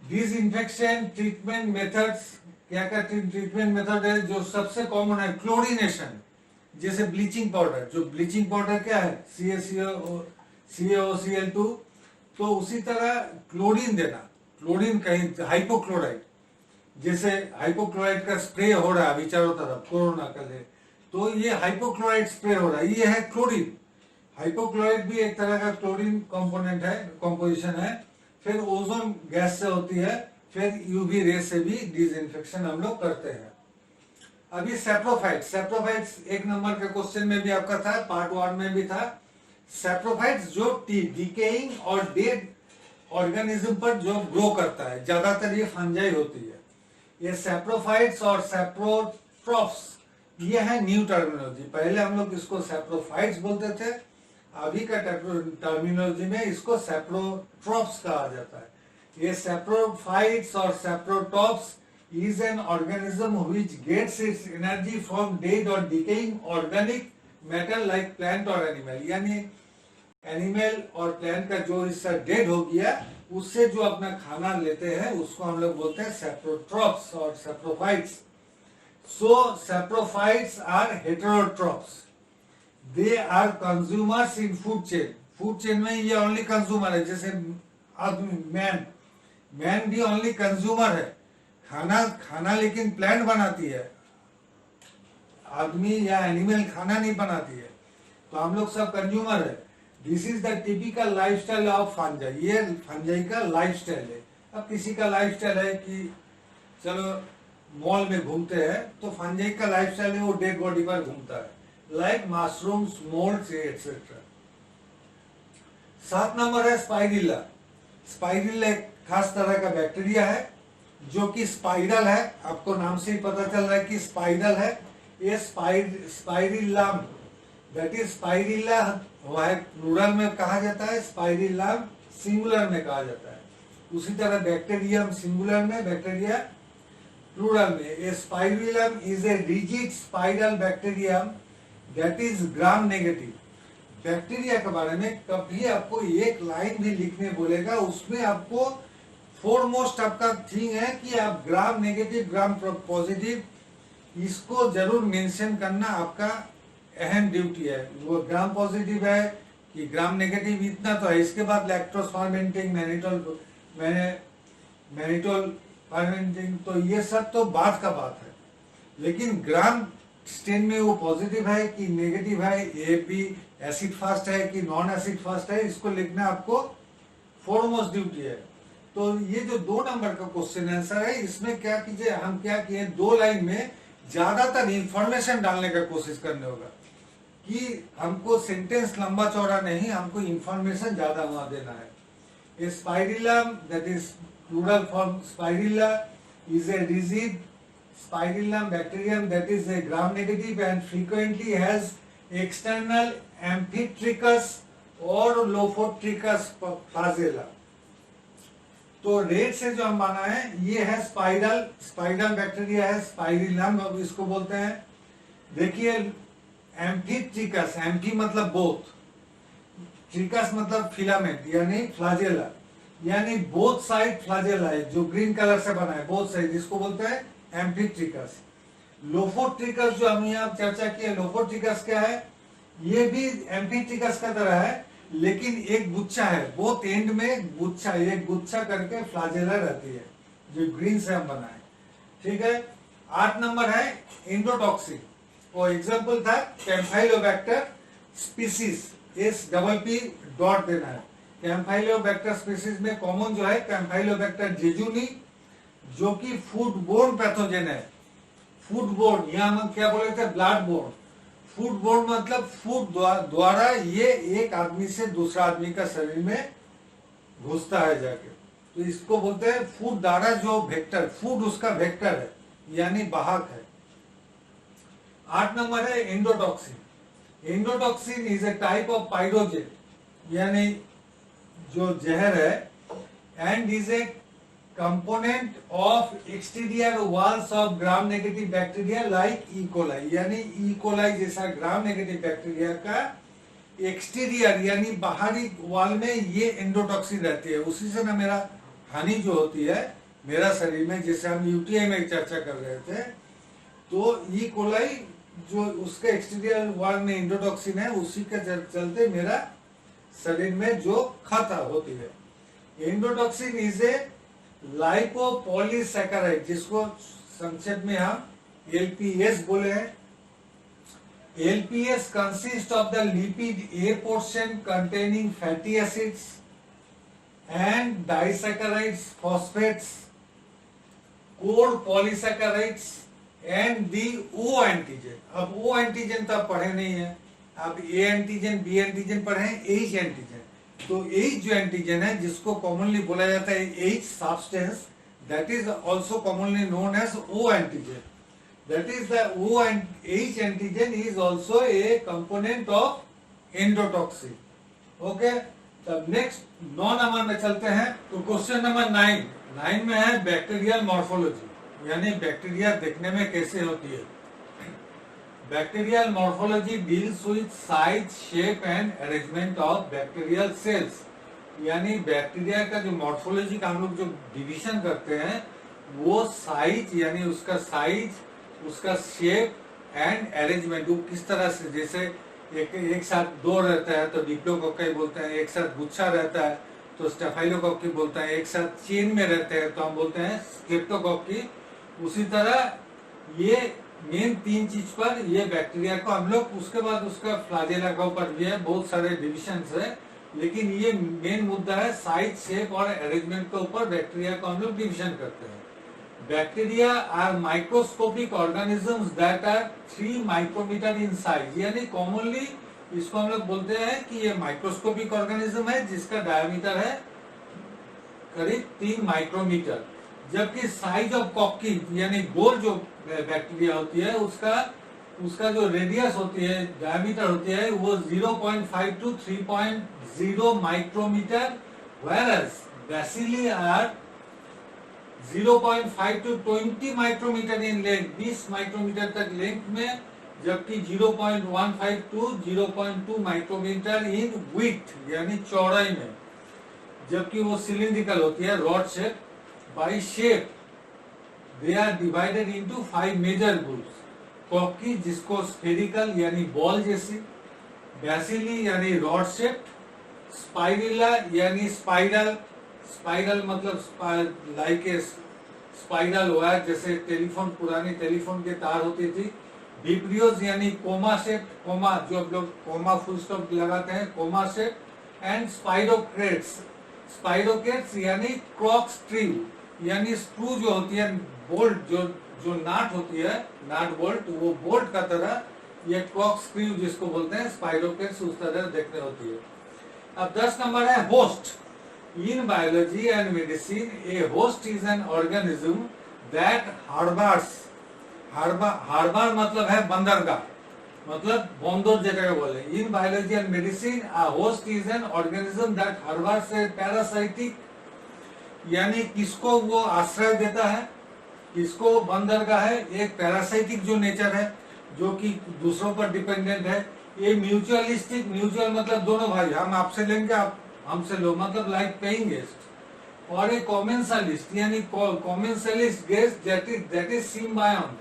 Disinfection treatment methods, क्या क्या ट्रीटमेंट मेथड है जो सबसे कॉमन है, क्लोरीनेशन, जैसे ब्लीचिंग पाउडर, जो ब्लीचिंग पाउडर क्या है CaCO2, तो उसी तरह क्लोरीन देना, क्लोरीन कहीं हाइपोक्लोराइड, जैसे हाइपोक्लोराइड का स्प्रे हो रहा है अभी चारों तरफ कोरोना का ले, तो ये हाइपोक्लोराइड स्प्रे हो रहा है, ये है क्लोरीन। हाइपोक्लोराइड भी एक तरह का क्लोरीन कंपोनेंट है, कंपोजिशन है। फिर ओजोन गैस से होती है, फिर यूवी रे से भी डिसइंफेक्शन हम लोग करते हैं। अभी सेप्रोफाइट्स एक नंबर के क्वेश्चन में भी आपका था, पार्ट 1 में भी था। सेप्रोफाइट्स जो डिकेइंग और डेड ऑर्गेनिज्म पर जो ग्रो करता है, ज्यादातर ये फंजाई होती है। ये सेप्रोफाइट्स और सेप्रोट्रॉफ्स ये है न्यू टर्मिनोलॉजी। पहले हम लोग इसको सेप्रोफाइट्स बोलते थे, अभी का टर्मिनोलॉजी में इसको सेप्रोट्रॉफ्स कहा जाता है। ये सेप्रोफाइट्स और सेप्रोट्रॉफ्स is an organism which gets its energy from dead or decaying organic matter like plant or animal। यानी एनिमल और प्लांट का जो हिस्सा डेड हो गया उससे जो अपना खाना लेते हैं उसको हम लोग बोलते हैं सेप्रोट्रॉफ्स और saprophytes. So saprophytes are heterotrophs, they are consumers in food chain. Food chain में ये ओनली कंज्यूमर है, जैसे आदमी मैन भी ओनली कंज्यूमर है, खाना लेकिन प्लांट बनाती है, आदमी या एनिमल खाना नहीं बनाती है, तो हम लोग सब कंज्यूमर है। This is the typical lifestyle of fungi, ये फंजाई का लाइफस्टाइल है। अब किसी का लाइफस्टाइल है कि चलो मॉल में घूमते हैं, तो फंजाई का लाइफस्टाइल है वो डेड बॉडी पर घूमता है, like mushrooms, moulds etcetera. 7 number है स्पाइरिल्ला। स्पाइरिल्ला एक खास तरह का बैक्टीरिया है जो कि स्पाइरल है, आपको नाम से ही पता चल रहा है कि स्पाइरल है। ये स्पाइरिल्लाम, दैट इज स्पाइरिल्ला है प्लूरल में कहा जाता है, स्पाइरिल्लाम सिंगुलर में कहा जाता है। उसी तरह बैक्टीरियम सिंगुलर में, बैक्टीरिया प्लूरल में। A spirillum is a rigid spiral bacterium that is gram negative. Bacteria के बारे में कभी आपको एक लाइन भी लिखने बोलेगा, उसमें आपको फोरमोस्ट आपका थिंग है कि आप ग्राम नेगेटिव ग्राम पॉजिटिव इसको जरूर मेंशन करना आपका अहम ड्यूटी है। वो ग्राम पॉजिटिव है कि ग्राम नेगेटिव, इतना तो है। इसके बाद लैक्टोज फर्मेंटिंग, मैनिटोल फर्मेंटिंग, तो ये सब तो बात का बात है, लेकिन ग्राम स्टेन में वो पॉजिटिव है कि नेगेटिव है, ये भी एसिड फास्ट है कि नॉन एसिड फास्ट है, इसको लिखना आपको फोरमोस्ट ड्यूटी है। तो ये जो 2 नंबर का क्वेश्चन आंसर है, इसमें क्या कीजिए, हम क्या किए 2 लाइन में ज्यादातर इंफॉर्मेशन डालने का कोशिश करने होगा कि हमको सेंटेंस लंबा चौड़ा नहीं, हमको इंफॉर्मेशन ज्यादा वहां देना है। Spirillum that is plural form spirilla is a rigid spirillum bacterium that is a gram negative and frequently has external amphitrichous or lophotrichous flagella. तो रेड से जो हम बना है ये है स्पाइरल बैक्टीरिया है, स्पाइरिल्लम इसको बोलते हैं। देखिए एम्फीट्रिकस, एम्फी मतलब बोथ, ट्रिकस मतलब फिलामेंट यानी फ्लाजेला, यानी बोथ साइड फ्लाजेला है जो ग्रीन कलर से बना है, बोथ साइड, इसको बोलते हैं एम्फीट्रिकस। लोफोट्रिकस जो हम यहाँ चर्चा किए, लोफोट्रिकस क्या है, ये भी एम्फीट्रिकस का तरह है, लेकिन एक गुच्छा है, बोथ एंड में गुच्छा, एक गुच्छा करके फ्लाजेला रहती है जो ग्रीन से हम बनाए। ठीक है। 8 नंबर है एंडोटॉक्सिन, वो एग्जांपल था कैम्फाइलोबैक्टर स्पीसीज, SPP डॉट देना है। कैम्फाइलोबैक्टर स्पीसीज में कॉमन जो है कैम्फाइलोबैक्टर जेजुनी, जो कि फूड बोर्न पैथोजन है। फूड बोर्न, यहाँ हम क्या बोले थे, ब्लड बोर्न। फूड बोर्न मतलब फूड द्वारा ये एक आदमी से दूसरा आदमी का शरीर में घुसता है जाके, तो इसको बोलते हैं फूड द्वारा जो वेक्टर, फूड उसका वेक्टर है यानी वाहक है। 8 नंबर है endotoxin. Endotoxin is a type of pyrogen यानी जो जहर है, and is a component of exterior walls of gram negative bacteria like E coli, यानी ई कोलाई जैसा ग्राम नेगेटिव बैक्टीरिया का एक्सटीरियर यानी बाहरी वॉल में ये एंडोटॉक्सिन रहती है। उसी से ना मेरा हानि जो होती है मेरा शरीर में, जैसे हम यूटीआई में चर्चा कर रहे थे, तो ई कोलाई जो उसके एक्सटीरियर वॉल में एंडोटॉक्सिन है, उसी के चलते मेरा शरीर में जो खाता होती है। एंडोटॉक्सिन इज ए लाइपोपॉलीसैकेराइड, जिसको संक्षेप में हम एलपीएस बोले हैं। LPS consists of the lipid A portion containing fatty acids and disaccharides, phosphates, core polysaccharides and the O antigen। अब O antigen तो आप पढ़े नहीं है, आप A antigen, B antigen पढ़े हैं, H antigen। तो H जो एंटीजन है, जिसको कॉमनली बोला जाता है H substance, that is also commonly known as O antigen। That is the O and H antigen is also a component of endotoxin। Okay, तब नेक्स्ट 9 नंबर में चलते हैं। तो क्वेश्चन नंबर 9 में है बैक्टीरियल मॉर्फोलॉजी, यानी बैक्टीरिया देखने में कैसे होती है। Bacterial morphology deals with size, shape and arrangement of bacterial cells, यानी बैक्टीरिया का जो मॉर्फोलॉजी का हम लोग जो डिवीजन करते हैं, वो साइज यानी उसका साइज, उसका शेप एंड अरेंजमेंट, वो किस तरह से, जैसे एक साथ दो रहता है तो डिप्लोकोक्की बोलते हैं, एक साथ गुच्छा रहता है तो स्टेफाइलोकोक्की बोलते हैं, एक साथ चेन में रहते हैं तो हम बोलते हैं स्ट्रेप्टोकोक्की। उसी तरह ये मेन 3 चीज पर ये बैक्टीरिया को हम लोग, उसके बाद उसका फ्लाजेला के ऊपर भी है, बहुत सारे डिविजन है, लेकिन ये मेन मुद्दा है साइज, शेप और अरेंजमेंट के ऊपर बैक्टीरिया को हम लोग डिविजन करते हैं। Bacteria are microscopic organisms that are 3 micrometer in size, यानी कॉमनली इसको हम लोग बोलते हैं कि ये माइक्रोस्कोपिक ऑर्गेनिज्म है जिसका डायमीटर है करीब 3 माइक्रोमीटर, जबकि साइज ऑफ कॉक्की यानी गोल जो बैक्टीरिया होती है उसका जो रेडियस होती है, डायमीटर होती है, वो 0.5 to 3.0 micrometre, whereas bacilli are 0.5 to 20 micrometre in length, 20 micrometre तक लेंथ में, जबकि 0.15 to 0.2 माइक्रोमीटर इन विड्थ यानी चौड़ाई में, जबकि वो सिलिंड्रिकल होती है, rod shape. By shape they are divided into 5 major groups. Cocci जिसको स्फेरिकल यानी बॉल जैसी, बैसिली यानी रॉड शेप, स्पाइरिला यानी स्पाइरल, स्पाइरल मतलब लाइक ए स्पाइरल वायर, जैसे टेलीफोन, पुरानी टेलीफोन के तार होती थी। डिप्रियोज यानी कोमा शेप, कोमा जो आप लोग कोमा फुल स्टॉप लगाते हैं, कोमा शेप। एंड स्पाइरोक्रेट्स, स्पाइरोक्रेट्स यानी क्रॉक स्क्रू, यानी स्क्रू जो होती है, बोल्ट जो नाट होती है, नाट बोल्ट, वो बोल्ट का तरह ये क्रॉक स्क्रू जिसको बोलते हैं स्पाइरोक्रेट्स, उस तरह देखने होती है। अब 10 नंबर है host. In biology and medicine, a host is an organism that harbors, harbor मतलब है बंदरगाह, मतलब बंदर जगह बोले। In biology and medicine, a host is an organism that harbors a parasitic, यानी किसको वो आश्रय देता है, किसको बंदरगाह है, एक पैरासाइटिक जो नेचर है, जो कि दूसरों पर डिपेंडेंट है। ये म्यूचुअलिस्टिक, म्यूचुअल मतलब दोनों भाई, हम आपसे लेंगे आप हमसे लो, मतलब लाइक पेइंग गेस्ट। और एक कॉमेंसलिस्ट यानी कॉमेंसलिस्ट गेस्ट दैट इज सिम्बायोंट।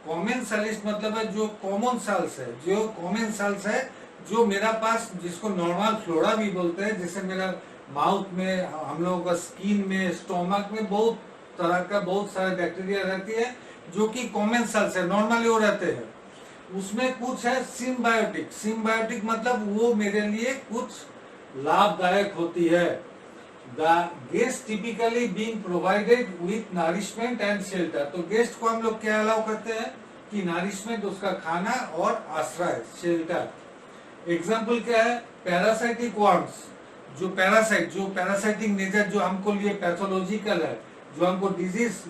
कॉमेंसलिस्ट मतलब है जो कॉमन सेल्स है, जो कॉमन सेल्स है, जो मेरा पास, जिसको नॉर्मल फ्लोरा भी बोलते हैं, जैसे मेरा माउथ में, हम लोगों का स्किन में, स्टोमक में बहुत तरह का बहुत सारे बैक्टीरिया रहती है जो कि कॉमन सेल्स है, नॉर्मली वो रहते हैं। उसमें कुछ है सिम्बायोटिक, सिम्बायोटिक मतलब वो मेरे लिए कुछ लाभदायक होती है। The guest typically being provided with nourishment and shelter. तो गेस्ट को हम लोग क्या अलाउ करते हैं कि नरिशमेंट, उसका खाना, और आश्रय, शेल्टर। एग्जाम्पल क्या है, पैरासाइटिक वर्म्स, जो पैरासाइटिक नेचर जो हमको लिए पैथोलॉजिकल है, जो हमको डिजीज,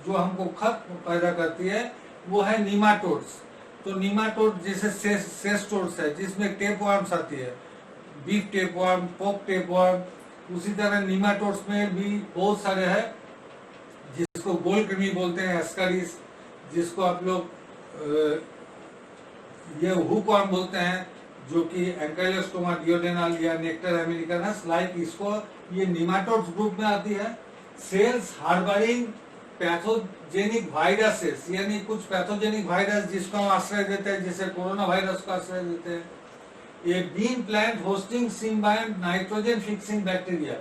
जो हमको खत्म पैदा करती है, वो है नीमाटोड्स। तो नीमाटोड जैसे सेस्टोड्स है, जिसमें टेप वर्म्स आती है, बीफ टेप वर्म, पोक टेप वर्म। उसी तरह नीमाटोड्स में भी बहुत सारे हैं, जिसको गोल कृमि बोलते हैं, एस्कारिस, जिसको आप लोग ये हुक वर्म बोलते हैं, जो कि एंकाइलोस्टोमा डिओडेनल या नेक्टर अमेरिकनस, लाइक इसको ये नीमाटोड्स ग्रुप में आती है। सेल्स हार्बरिंग पैथोजेनिक वायरसेस, यानी कुछ पैथोजेनिक वायरस जिसको हम आश्रय देते हैं, जैसे कोरोना वायरस को आश्रय देते हैं। ये bean plant hosting symbiont nitrogen fixing bacteria,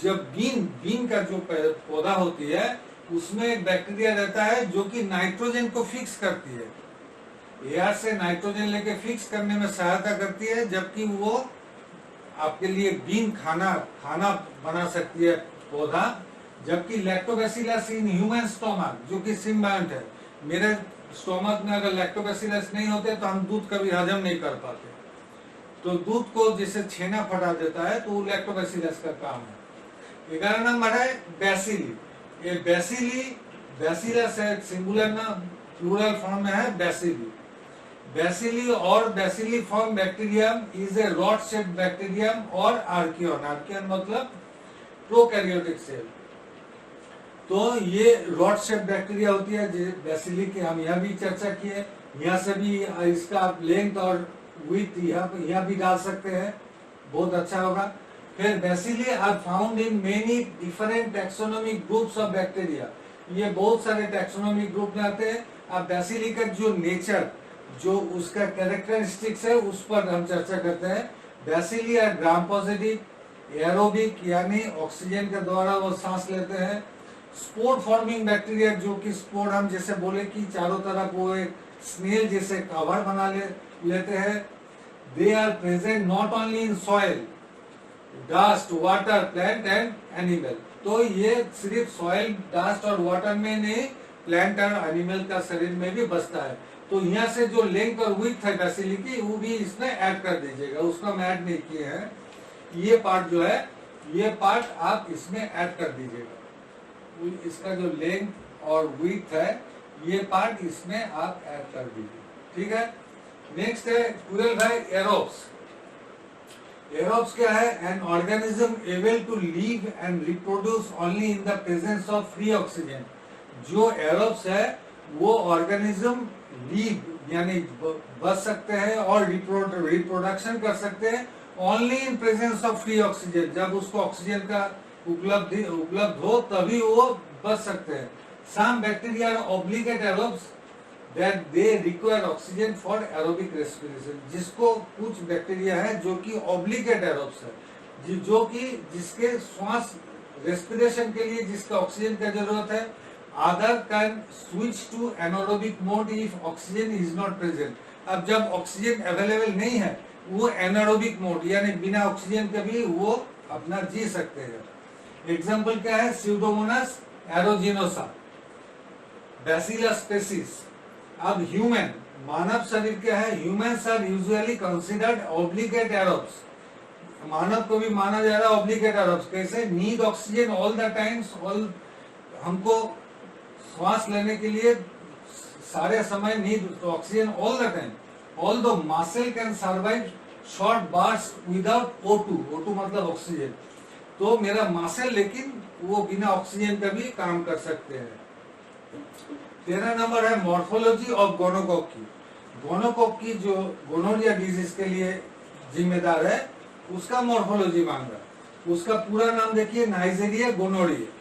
जब बीन का जो पौधा होती है उसमें एक बैक्टीरिया रहता है जो कि नाइट्रोजन को फिक्स करती है, एयर से नाइट्रोजन लेके फिक्स करने में सहायता करती है, जबकि वो आपके लिए बीन खाना बना सकती है पौधा। जबकि लैक्टोबैसिलस इन ह्यूमन स्टोमक जो कि सिम्बायोंट है, मेरे स्टोमक में अगर लैक्टोबैसिलस नहीं होते तो हम दूध कभी हजम नहीं कर पाते, तो दूध को जैसे छेना फटा देता है तो वो लैक्टोबैसिलस का काम है। 11 नंबर है बैसिली। ये बैसिलस है, सिंगुलर ना प्लूरल फॉर्म में है बैसिली। बैसिली और bacilli form bacterium is a rod shape bacterium और आर्कियन मतलब प्रोकैरियोटिक सेल। तो ये रॉड शेप बैक्टीरिया होती है बैसिली की, हम यहाँ भी चर्चा किए, यहाँ से भी इसका लेंथ और विड्थ यहाँ भी डाल सकते हैं, बहुत अच्छा होगा। फिर bacilli are found in many different taxonomic groups of bacteria, ये बहुत सारे टैक्सोनॉमिक ग्रुप में आते हैं। अब बैसिली का जो नेचर, जो उसका कैरेक्टरिस्टिक्स है उस पर हम चर्चा करते हैं। Bacilli are gram positive, aerobic यानी ऑक्सीजन के द्वारा वो सांस लेते हैं। स्पोर फॉर्मिंग बैक्टीरिया जो कि स्पोर हम जैसे बोले कि चारों तरफ वो एक स्नेल जैसे कवर बना लेते हैं। They are present not only in soil, dust, water, plant and animal. तो ये सिर्फ सॉइल, डस्ट और वाटर में नहीं, प्लांट और एनिमल का शरीर में भी बसता है। तो यहाँ से जो लेंथ और विड्थ है बैसिली की वो भी इसमें ऐड कर दीजिएगा, उसको हम ऐड नहीं किए हैं। ये पार्ट जो है, ये पार्ट आप इसमें ऐड कर दीजिएगा, इसका जो लेंथ और विड्थ है ये पार्ट इसमें आप ऐड कर दीजिए, ठीक है। नेक्स्ट है 12 है एरोब्स। एरोब्स क्या है? An organism able to live and reproduce only in the presence of free oxygen. जो एरोब्स है वो ऑर्गेनिज्म लिव यानी बच सकते हैं और रिप्रोडक्शन कर सकते हैं only in presence of free oxygen, जब उसको ऑक्सीजन का उपलब्ध हो तभी वो बच सकते हैं। Some bacteria are obligate aerobes that they require oxygen for aerobic respiration. जिसको कुछ बैक्टीरिया है जो कि ऑब्लिगेट एरोब्स है, जो कि जिसके श्वास रेस्पिरेशन के लिए जिसका ऑक्सीजन का जरूरत है। Other can switch to anaerobic mode if oxygen is not present. अब जब ऑक्सीजन अवेलेबल नहीं है वो एनारोबिक मोड यानी बिना ऑक्सीजन के भी वो अपना जी सकते हैं। एग्जाम्पल क्या है? Pseudomonas aeruginosa, bacillus species. अब ह्यूमन, मानव शरीर क्या है? Humans are usually considered obligate aerobes. मानव को भी माना जा रहा है ऑब्लिगेट एरोब्स। कैसे? Need oxygen all the times, हमको श्वास लेने के लिए सारे समय need oxygen all the time. Although muscle can survive short burst without O2, O2 मतलब ऑक्सीजन। तो मेरा मसल लेकिन वो बिना ऑक्सीजन का भी काम कर सकते हैं। 13 नंबर है मॉर्फोलॉजी ऑफ गोनोकॉकी। गोनोकॉकी जो गोनोरिया डिजीज के लिए जिम्मेदार है उसका मॉर्फोलॉजी मांगा। उसका पूरा नाम देखिए, Neisseria gonorrhoeae.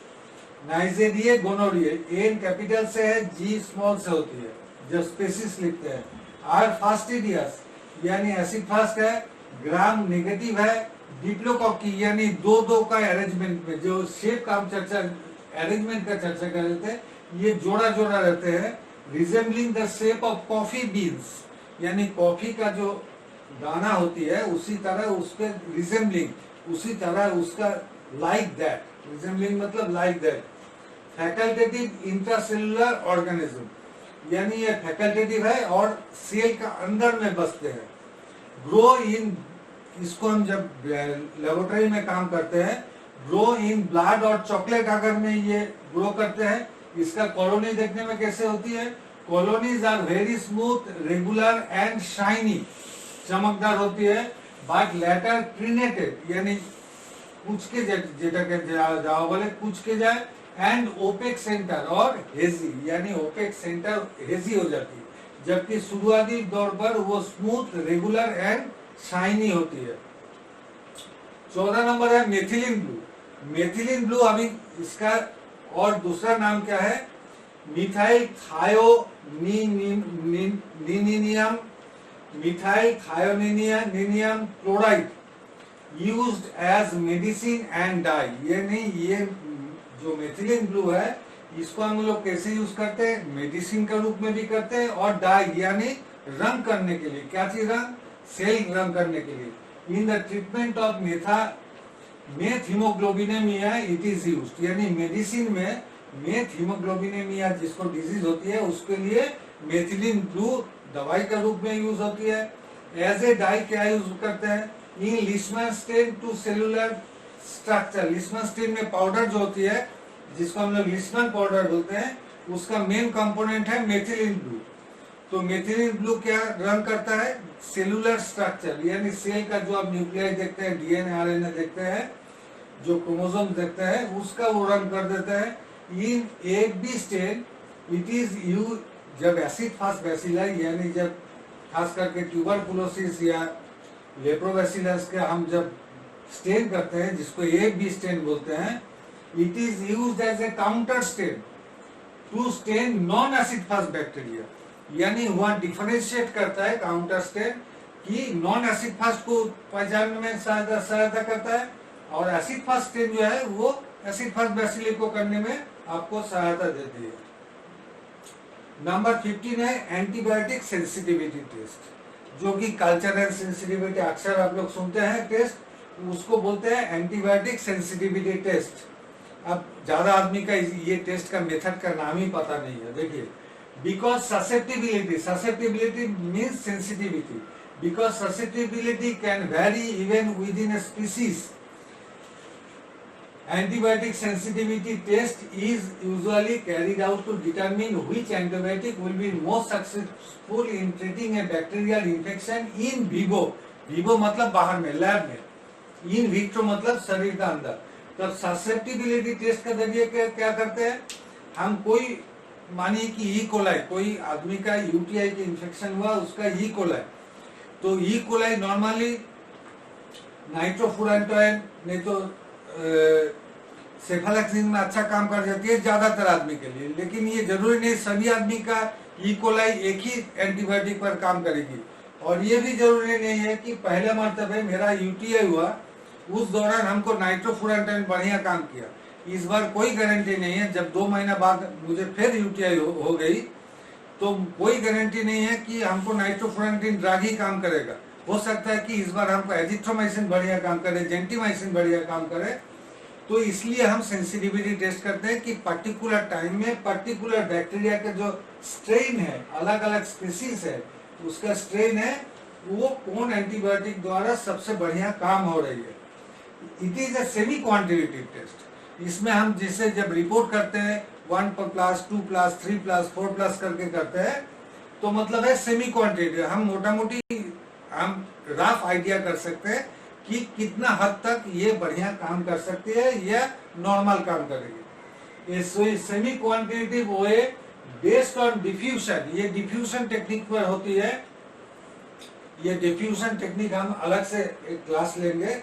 Neisseria gonorrhoeae N capital से है, जी स्मॉल से होती है, जब स्पेसिस लिखते हैं। आर फास्टिडियस यानी एसिड फास्ट है, ग्राम नेगेटिव है, डिप्लोकॉकी यानी दो का अरेंजमेंट में जो शेप का हम अरेंजमेंट का चर्चा कर रहे थे, ये जोड़ा रहते हैं। Resembling the shape of coffee beans यानी कॉफी का जो दाना होती है उसी तरह उसके रिजेंबलिंग, उसी तरह उसका लाइक दैट, रिजेंबलिंग मतलब like that. Facultative intracellular organism यानी ये फैकल्टेटिव है और सेल का अंदर में बसते हैं। ग्रो इन, इसको हम जब लेबोरेटरी में काम करते हैं, ग्रो इन ब्लड और चॉकलेट अगर में ये ग्रो करते हैं। इसका कॉलोनी देखने में कैसे होती है? Colonies are very smooth, regular and shiny, चमकदार होती है। बट लेटर क्रीनेटेड यानी कुछ के जाओ बोले कुछ के जाए, एंड ओपेक सेंटर और हेजी यानी ओपेक सेंटर हेजी हो जाती है, जबकि शुरुआती दौर पर वो स्मूथ, रेगुलर एंड शाइनी होती है। 14 नंबर है मेथिलीन ब्लू। मेथिलीन ब्लू अभी इसका और दूसरा नाम क्या है? Methyl thioninium, methyl thioninium chloride. Used as medicine and dye. ये नहीं, ये जो मेथिलीन ब्लू है इसको हम लोग कैसे यूज करते हैं, मेडिसिन के रूप में भी करते हैं और डाई यानी रंग करने के लिए। क्या चीज रंग, सेल रंग करने के लिए। In the treatment of methaemoglobinaemia it is used, यानी मेडिसिन में मेथ हीमोग्लोबिनेमिया जिसको डिजीज होती है उसके लिए मेथिलीन ब्लू दवाई के रूप में यूज होती है। एज ए डाई क्या यूज करते हैं, in Leishman stain to cellular structure. Leishman stain में पाउडर जो होती है जिसको हम लोग लिस्मन पाउडर बोलते हैं, उसका मेन कंपोनेंट है मेथिलीन ब्लू। तो मेथिलीन ब्लू क्या रंग करता है, सेलुलर स्ट्रक्चर, यानी सेल का जो आप न्यूक्लियाई देखते हैं, डीएनए आरएनए देखते हैं, जो क्रोमोसोम देखते हैं, उसका वो रंग कर देता है। In AB stain it is you, जब एसिड फास्ट बैसिलाई यानी जब खास करके ट्यूबरकुलोसिस या लेप्रोबैसिलस के हम जब स्टेन करते हैं जिसको एबी स्टेन बोलते हैं, it is used as a counter stain to stain non acid fast bacteria. यानी वह डिफरेंशिएट करता है काउंटर स्टेन कि नॉन एसिड फास्ट को पहचानने में सहायता करता है और एसिड फास्ट स्टेन जो है वो एसिड फास्ट बैसिली को करने में आपको सहायता देती है। नंबर 15 है एंटीबायोटिक सेंसिटिविटी टेस्ट, जो कि कल्चरल सेंसिटिविटी अक्सर आप लोग सुनते हैं टेस्ट, उसको बोलते हैं एंटीबायोटिक सेंसिटिविटी टेस्ट। अब ज्यादा आदमी का ये टेस्ट का मेथड का नाम ही पता नहीं है। देखिए, because susceptibility means sensitivity, because susceptibility can very even with in a species. Antibiotic sensitivity test is usually carried out to determine which antibiotic will be most successful in treating a bacterial infection in vivo. Vivo मतलब बाहर में, lab में। In vitro मतलब शरीर का अंदर। तब susceptibility test के जरिए क्या करते हैं, हम कोई मानिए कि ई कोलाई, कोई आदमी का यूटीआई की इन्फेक्शन हुआ, उसका ई कोलाई, तो ई कोलाई नॉर्मली नाइट्रोफुरांटोइन नहीं तो सेफालैक्सिन में अच्छा काम कर जाती है ज्यादातर आदमी के लिए, लेकिन ये जरूरी नहीं सभी आदमी का ई कोलाई एक ही एंटीबायोटिक पर काम करेगी। और ये भी जरूरी नहीं है कि पहले मर्तबे मेरा यूटीआई हुआ उस दौरान हमको नाइट्रोफुरांटोइन बढ़िया काम किया, इस बार कोई गारंटी नहीं है। जब 2 महीना बाद मुझे फिर यूटीआई हो गई तो कोई गारंटी नहीं है कि हमको नाइट्रोफुरांटोइन ड्रग ही काम करेगा। हो सकता है कि इस बार हमको एजिथ्रोमाइसिन बढ़िया काम करे, जेंटिमाइसिन बढ़िया काम करे। तो इसलिए हम सेंसिटिविटी टेस्ट करते हैं कि पर्टिकुलर टाइम में पर्टिकुलर बैक्टीरिया का जो स्ट्रेन है, अलग अलग स्पीसीज है, उसका स्ट्रेन है, वो कौन एंटीबायोटिक द्वारा सबसे बढ़िया काम हो रही है। It is a semi quantitative test. इसमें हम जैसे जब रिपोर्ट करते हैं 1+, 2+, 3+, 4+ करके करते हैं, तो मतलब है सेमी क्वांटिटेटिव। हम मोटा मोटी हम रफ आइडिया कर सकते हैं कि कितना हद तक ये बढ़िया काम कर सकती है या नॉर्मल काम करेगी। ये semi quantitative way based on diffusion, ये डिफ्यूजन टेक्निक पर होती है। ये डिफ्यूजन टेक्निक हम अलग से एक क्लास लेंगे।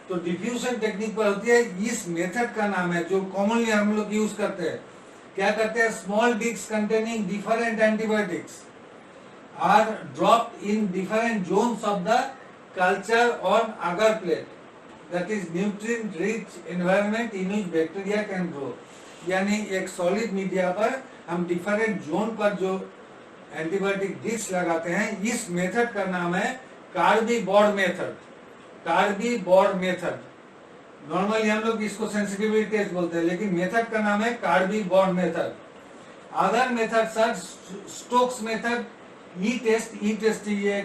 तो डिफ्यूजन टेक्निक पर होती है। इस मेथड का नाम है जो कॉमनली हम लोग यूज करते हैं, क्या करते हैं, small disc containing different antibiotics are dropped in different zones of the culture on agar plate, that is nutrient rich environment in which bacteria can grow। यानी एक सॉलिड मीडिया पर हम डिफरेंट जोन पर जो एंटीबायोटिक डिस्क लगाते हैं, इस method का नाम है कार्बीबॉर्ड मेथड। कार्बीबॉर्ड मेथड, नॉर्मली हम लोग इसको सेंसिटिविटी टेस्ट बोलते हैं, लेकिन मेथड का नाम है Kirby Bauer method. Other methods are Stokes method, E test ये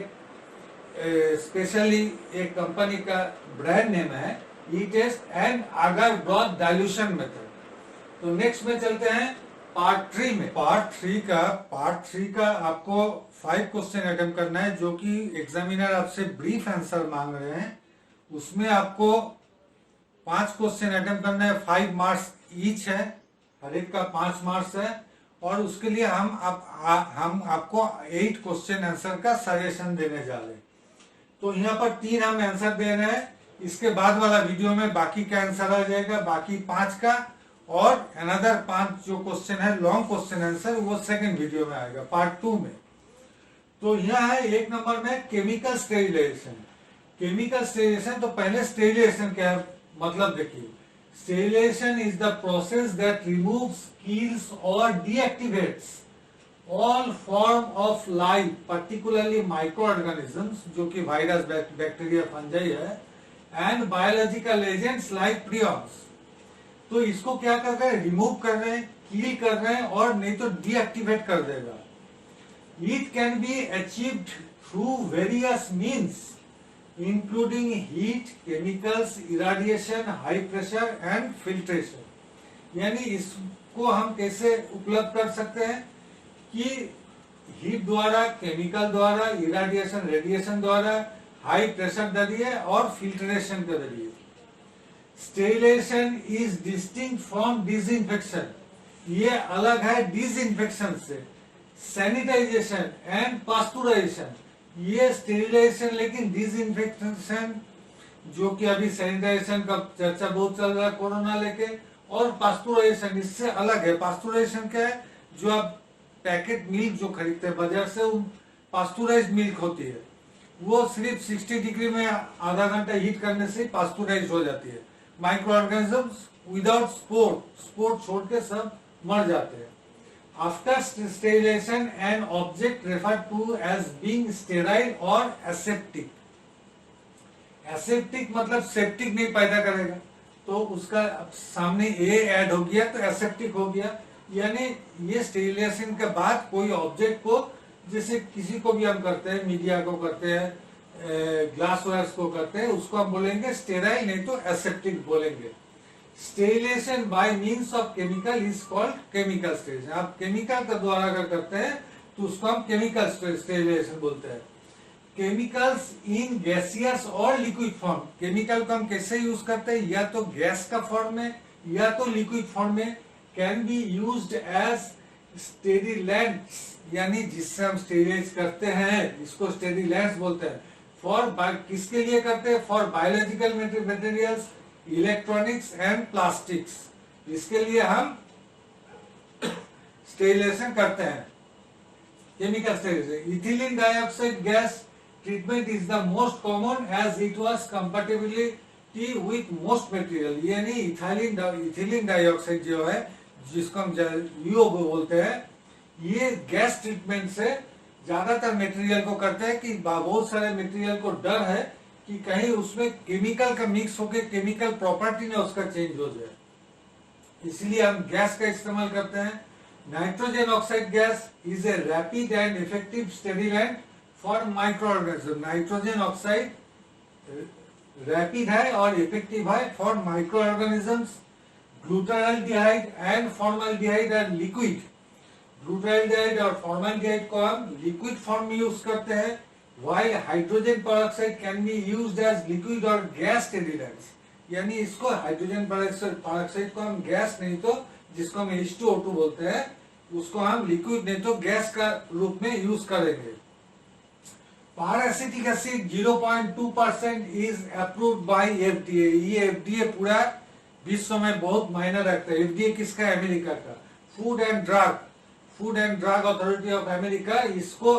स्पेशली एक कंपनी का ब्रांड नेम है, E test and agar broth dilution method. तो नेक्स्ट में चलते हैं पार्ट 3 में। पार्ट 3 का आपको 5 क्वेश्चन अटेम्प्ट करना है, जो कि एग्जामिनर आपसे ब्रीफ आंसर मांग रहे हैं। उसमें आपको 5 क्वेश्चन अटेम्प्ट करना है, 5 मार्क्स ईच है, हर एक का 5 मार्क्स है। और उसके लिए हम आपको 8 क्वेश्चन आंसर का सजेशन देने जा रहे हैं। तो यहाँ पर 3 हम आंसर दे रहे हैं, इसके बाद वाला वीडियो में बाकी का आंसर आ जाएगा, बाकी 5 का, और अनदर 5 जो क्वेश्चन है लॉन्ग क्वेश्चन आंसर, वो सेकंड वीडियो में आएगा पार्ट 2 में। तो यहाँ है 1 नंबर में केमिकल स्टेरिलाइजेशन। केमिकल स्टेरिलाइजेशन, तो पहले स्टेरिलाइजेशन क्या है मतलब देखिए, sterilisation is the process that removes, kills और deactivates all form of life, particularly micro organisms, जो कि वायरस, बैक्टीरिया, फंजाई है, and biological agents like prions. तो इसको क्या कर रहे हैं, रिमूव कर रहे हैं, किल कर रहे हैं, और नहीं तो डीएक्टिवेट कर देगा। It can be achieved through various means including heat, chemicals, irradiation, high pressure and filtration. यानी इसको हम कैसे उपलब्ध कर सकते हैं कि हीट द्वारा, केमिकल द्वारा, इराडिएशन, रेडिएशन द्वारा, हाई प्रेशर जरिए और फिल्ट्रेशन के जरिए। Sterilisation is distinct from disinfection, ये अलग है डिसइंफेक्शन से। सैनिटाइजेशन एंड पास्चुराइजेशन, ये स्टेरिलाइजेशन, लेकिन डिसइंफेक्शन, जो कि अभी सैनिटाइजेशन का चर्चा बहुत चल रहा है कोरोना लेके, और पास्चुराइजेशन इससे अलग है। पास्चुराइजेशन क्या है, जो आप पैकेट मिल्क जो खरीदते हैं बाजार से, वो पास्चुराइज मिल्क होती है, वो सिर्फ 60 डिग्री में आधा घंटा हीट करने से पास्चुराइज हो जाती है। Micro organisms without spore, spore छोड़ के सब मर जाते हैं। After sterilisation an object referred to as being sterile और एसेप्टिक। एसेप्टिक मतलब सेप्टिक नहीं पैदा करेगा, तो उसका सामने ए ऐड हो गया तो एसेप्टिक हो गया। यानी ये स्टेरिलाइजेशन के बाद कोई ऑब्जेक्ट को, जैसे किसी को भी हम करते हैं, मीडिया को करते हैं, ग्लास वायर्स को करते हैं, उसको हम बोलेंगे स्टेराइल, नहीं तो एसेप्टिक बोलेंगे। Sterilisation by means of chemical is called chemical sterilisation. आप केमिकल के द्वारा अगर करते हैं तो उसको हम केमिकल स्टेरिलाइजेशन बोलते हैं। केमिकल्स इन गैसियस और लिक्विड फॉर्म, केमिकल को हम कैसे यूज करते हैं, या तो गैस का फॉर्म में या तो लिक्विड फॉर्म में। कैन बी यूज्ड एज स्टेरिलेंट्स, यानी जिससे हम स्टेरिलाइज करते हैं, इसको स्टेरिलेंट्स बोलते हैं। फॉर किसके लिए करते हैं, for biological materials, electronics and plastics, इसके लिए हम स्टेरिलाइजेशन करते हैं, chemical sterilisation. Ethylene dioxide gas treatment is the most common as it was compatibility with most material. यानी इथिलीन डाइऑक्साइड जो है, जिसको हम यूओ बोलते हैं, ये गैस ट्रीटमेंट से ज्यादातर मटेरियल को करते हैं कि बहुत सारे मटेरियल को डर है कि कहीं उसमें केमिकल का मिक्स होकर केमिकल प्रॉपर्टी ना उसका चेंज हो जाए, इसलिए हम गैस का इस्तेमाल करते हैं। Nitrogen oxide gas is a rapid and effective sterilant for micro organism. Nitrogen oxide rapid है और इफेक्टिव है for micro organisms. Glutaraldehyde and formaldehyde are liquid. Glutaraldehyde और फॉर्माल्डिहाइड को हम लिक्विड फॉर्म में यूज करते हैं, while hydrogen peroxide can be used as liquid और गैस स्टेरिलाइट्स। यानी इसको हाइड्रोजन पेरोक्साइड को हम गैस, नहीं तो जिसको हम H2O2 बोलते हैं, उसको हम लिक्विड नहीं तो गैस का रूप में यूज करेंगे। Peracetic acid 0.2% is approved by FDA। ये FDA पूरा विश्व में बहुत मायने रखता है। FDA किसका है, अमेरिका का। Food and drug authority of America, इसको,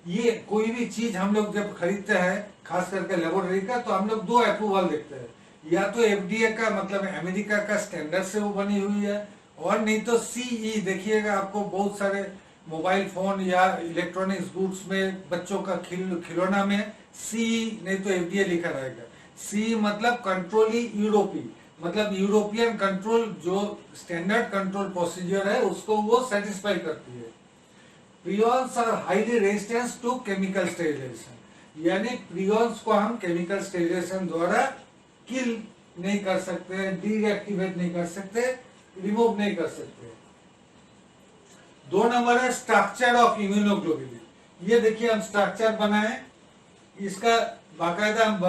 ये कोई भी चीज हम लोग जब खरीदते हैं, खास करके लेबोरेटरी का, तो हम लोग दो अप्रूवल देखते हैं, या तो FDA का, मतलब अमेरिका का स्टैंडर्ड से वो बनी हुई है, और नहीं तो CE। देखिएगा आपको बहुत सारे मोबाइल फोन या इलेक्ट्रॉनिक्स गुड्स में, बच्चों का खिलौना में CE नहीं तो FDA लिखा रहेगा। CE मतलब कंट्रोली यूरोपी, मतलब यूरोपियन कंट्रोल, जो स्टैंडर्ड कंट्रोल प्रोसीजर है उसको वो सेटिस्फाई करती है। Prions are highly resistance to chemical sterilisation. यानी प्रियॉन्स को हम केमिकल स्टेरिलाइजेशन द्वारा किल नहीं कर सकते, डीएक्टिवेट नहीं कर सकते, रिमूव नहीं कर सकते। 2 नंबर है स्ट्रक्चर ऑफ इम्यूनोग्लोबुलिन। ये देखिए हम स्ट्रक्चर बनाए, इसका बाकायदा हम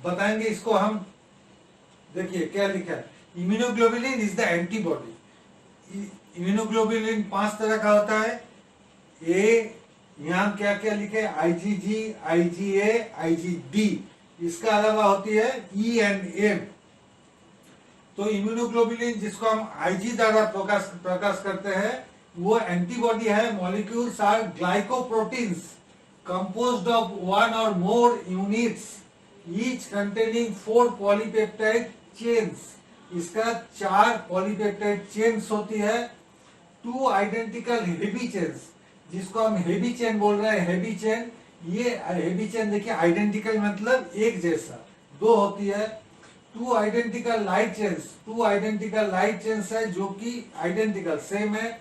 बताएंगे। इसको हम देखिए क्या लिखा है, immunoglobulin is the antibody. Immunoglobulin 5 तरह का होता है। यहाँ क्या क्या लिखे, IgG, IgA, IgD। इसका अलावा होती है E एंड M। तो इम्यूनोग्लोबुलिन जिसको हम IG द्वारा प्रकाश करते हैं, वो एंटीबॉडी है। Molecules are glycoproteins composed of one or more units each containing 4 polypeptide chains. इसका 4 पॉलीपेप्टाइड चेन्स होती है. 2 आइडेंटिकल हेवी चेन्स, जिसको हम हेवी चेन बोल रहे हैं. हेवी चेन, ये हेवी चेन देखिए, आइडेंटिकल मतलब एक जैसा, 2 होती है. 2 identical light chains, 2 identical light chains है जो कि आइडेंटिकल सेम है.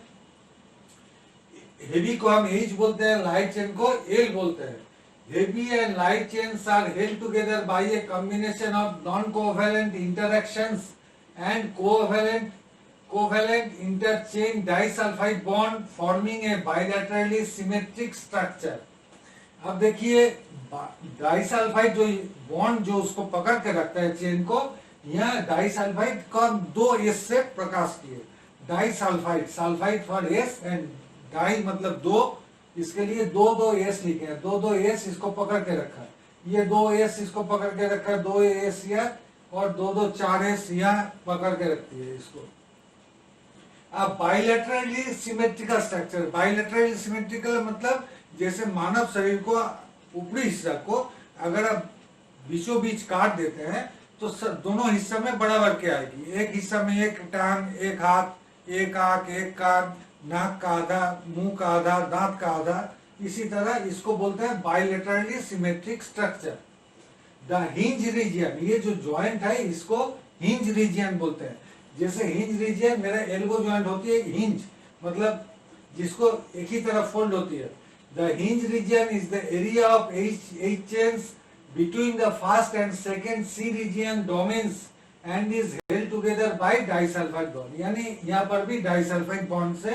हेवी को हम एच बोलते हैं, लाइट चेन को एल बोलते हैं. Heavy and light chains are held together by a combination of non covalent interactions and covalent interchain disulphide bond forming a bilaterally symmetric structure. अब देखिए, डाइसल्फाइड जो बॉन्ड जो उसको पकड़ के रखता है चेन को, यहाँ डाइसल्फाइड का 2 एस से प्रकाश किए. Disulphide, sulphide for S and di मतलब 2, इसके लिए 2 एस लिखे हैं. 2 एस इसको पकड़ के रखा है. ये 2 एस इसको पकड़ के रखा है, 2 एस यहाँ और 4 एस यहाँ पकड़ के रखती है इसको. अब बाइलैटरली सिमेट्रिकल स्ट्रक्चर. बाइलैटरली सिमेट्रिकल मतलब जैसे मानव शरीर को ऊपरी हिस्सा को अगर आप बीचों बीच काट देते हैं तो दोनों हिस्से में बराबर के आएगी. एक हिस्सा में एक टांग, एक हाथ, एक आंख, एक कान, नाक का आधा, मुंह का आधा, दांत का आधा. इसी तरह इसको बोलते हैं bilaterally symmetric structure. The hinge region, ये जो ज्वाइंट है इसको हिंज रीजियन बोलते हैं. जैसे हिंज रीजियन, मेरा एल्बो ज्वाइंट होती है हिंज, मतलब जिसको एक ही तरफ फोल्ड होती है. The hinge region is the area of H chains between the first and second C region domains and is held together by disulfide bond. यानी यहाँ पर भी disulfide bond से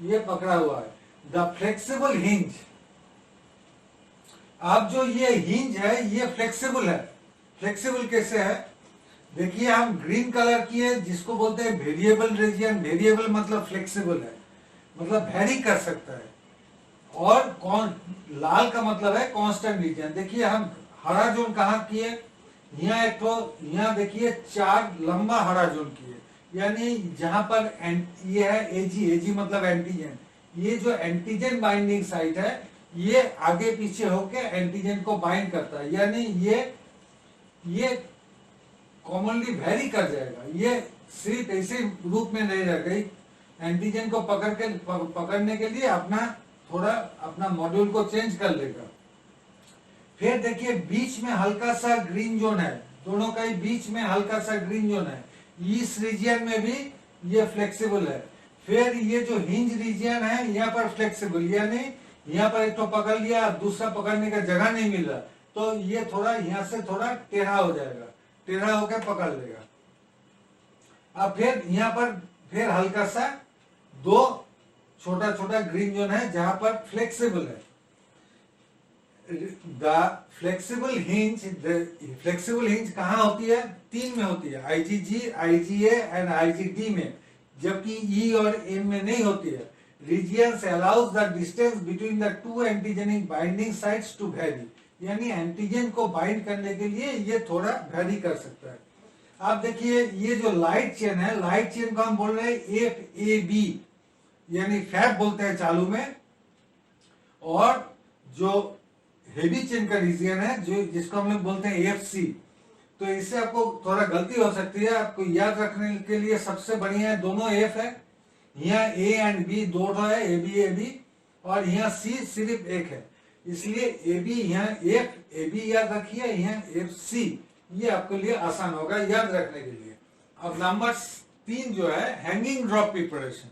ये पकड़ा हुआ है. The flexible hinge, अब जो ये हिंज है ये फ्लेक्सिबल है. फ्लेक्सिबल कैसे है? देखिए, हम ग्रीन कलर की है जिसको बोलते हैं वेरिएबल रीजन. वेरिएबल मतलब फ्लेक्सिबल है, मतलब वेरी कर सकता है. और लाल का मतलब है कांस्टेंट रीजन. देखिए, हम हरा जोन कहाँ किए, यहाँ एक तो यहाँ देखिए 4 लंबा हरा जोन किए. यानी जहां पर ये है एजी मतलब एंटीजन. ये जो एंटीजन बाइंडिंग साइट है ये आगे पीछे होके एंटीजन को बाइंड करता है. यानी ये कॉमनली वेरी कर जाएगा. ये सिर्फ ऐसे रूप में नहीं रह गई. एंटीजन को पकड़ने के लिए अपना मॉड्यूल को चेंज कर लेगा. फिर देखिए, बीच में हल्का सा ग्रीन जोन है, दोनों का ही बीच में हल्का सा ग्रीन जोन है. इस रीजियन में भी ये फ्लेक्सिबल है. फिर ये जो हिंज रीजियन है यहाँ पर फ्लेक्सिबल, यानी यहाँ पर एक तो पकड़ लिया, दूसरा पकड़ने का जगह नहीं मिल रहा, तो ये थोड़ा यहाँ से थोड़ा टेढ़ा हो जाएगा, टेढ़ा होकर पकड़ लेगा. अब फिर यहाँ पर फिर हल्का सा 2 छोटा छोटा ग्रीन जोन है जहां पर फ्लेक्सिबल है. फ्लेक्सिबल हिंज कहाँ होती है? 3 में होती है, IgG, IgA एंड IgD में, जबकि E और M में नहीं होती है. Regions allows the distance between the 2 antigenic binding sites to vary. यानी एंटीजन को बाइंड करने के लिए ये थोड़ा वेरी कर सकता है. आप देखिए, ये जो लाइट चेन है, लाइट चेन को हम बोल रहे हैं FAB, यानी फैब बोलते हैं चालू में. और जो हेवी चेन का रीजन है जो जिसको हम लोग बोलते हैं FC. तो इससे आपको थोड़ा गलती हो सकती है. आपको याद रखने के लिए सबसे बढ़िया है दोनों F है, यहाँ A एंड B 2 है, AB और यहाँ C सिर्फ एक है. इसलिए AB यहाँ AB याद रखिए, यहाँ FC. ये आपके लिए आसान होगा याद रखने के लिए. अब नंबर 3 जो है hanging drop preparation.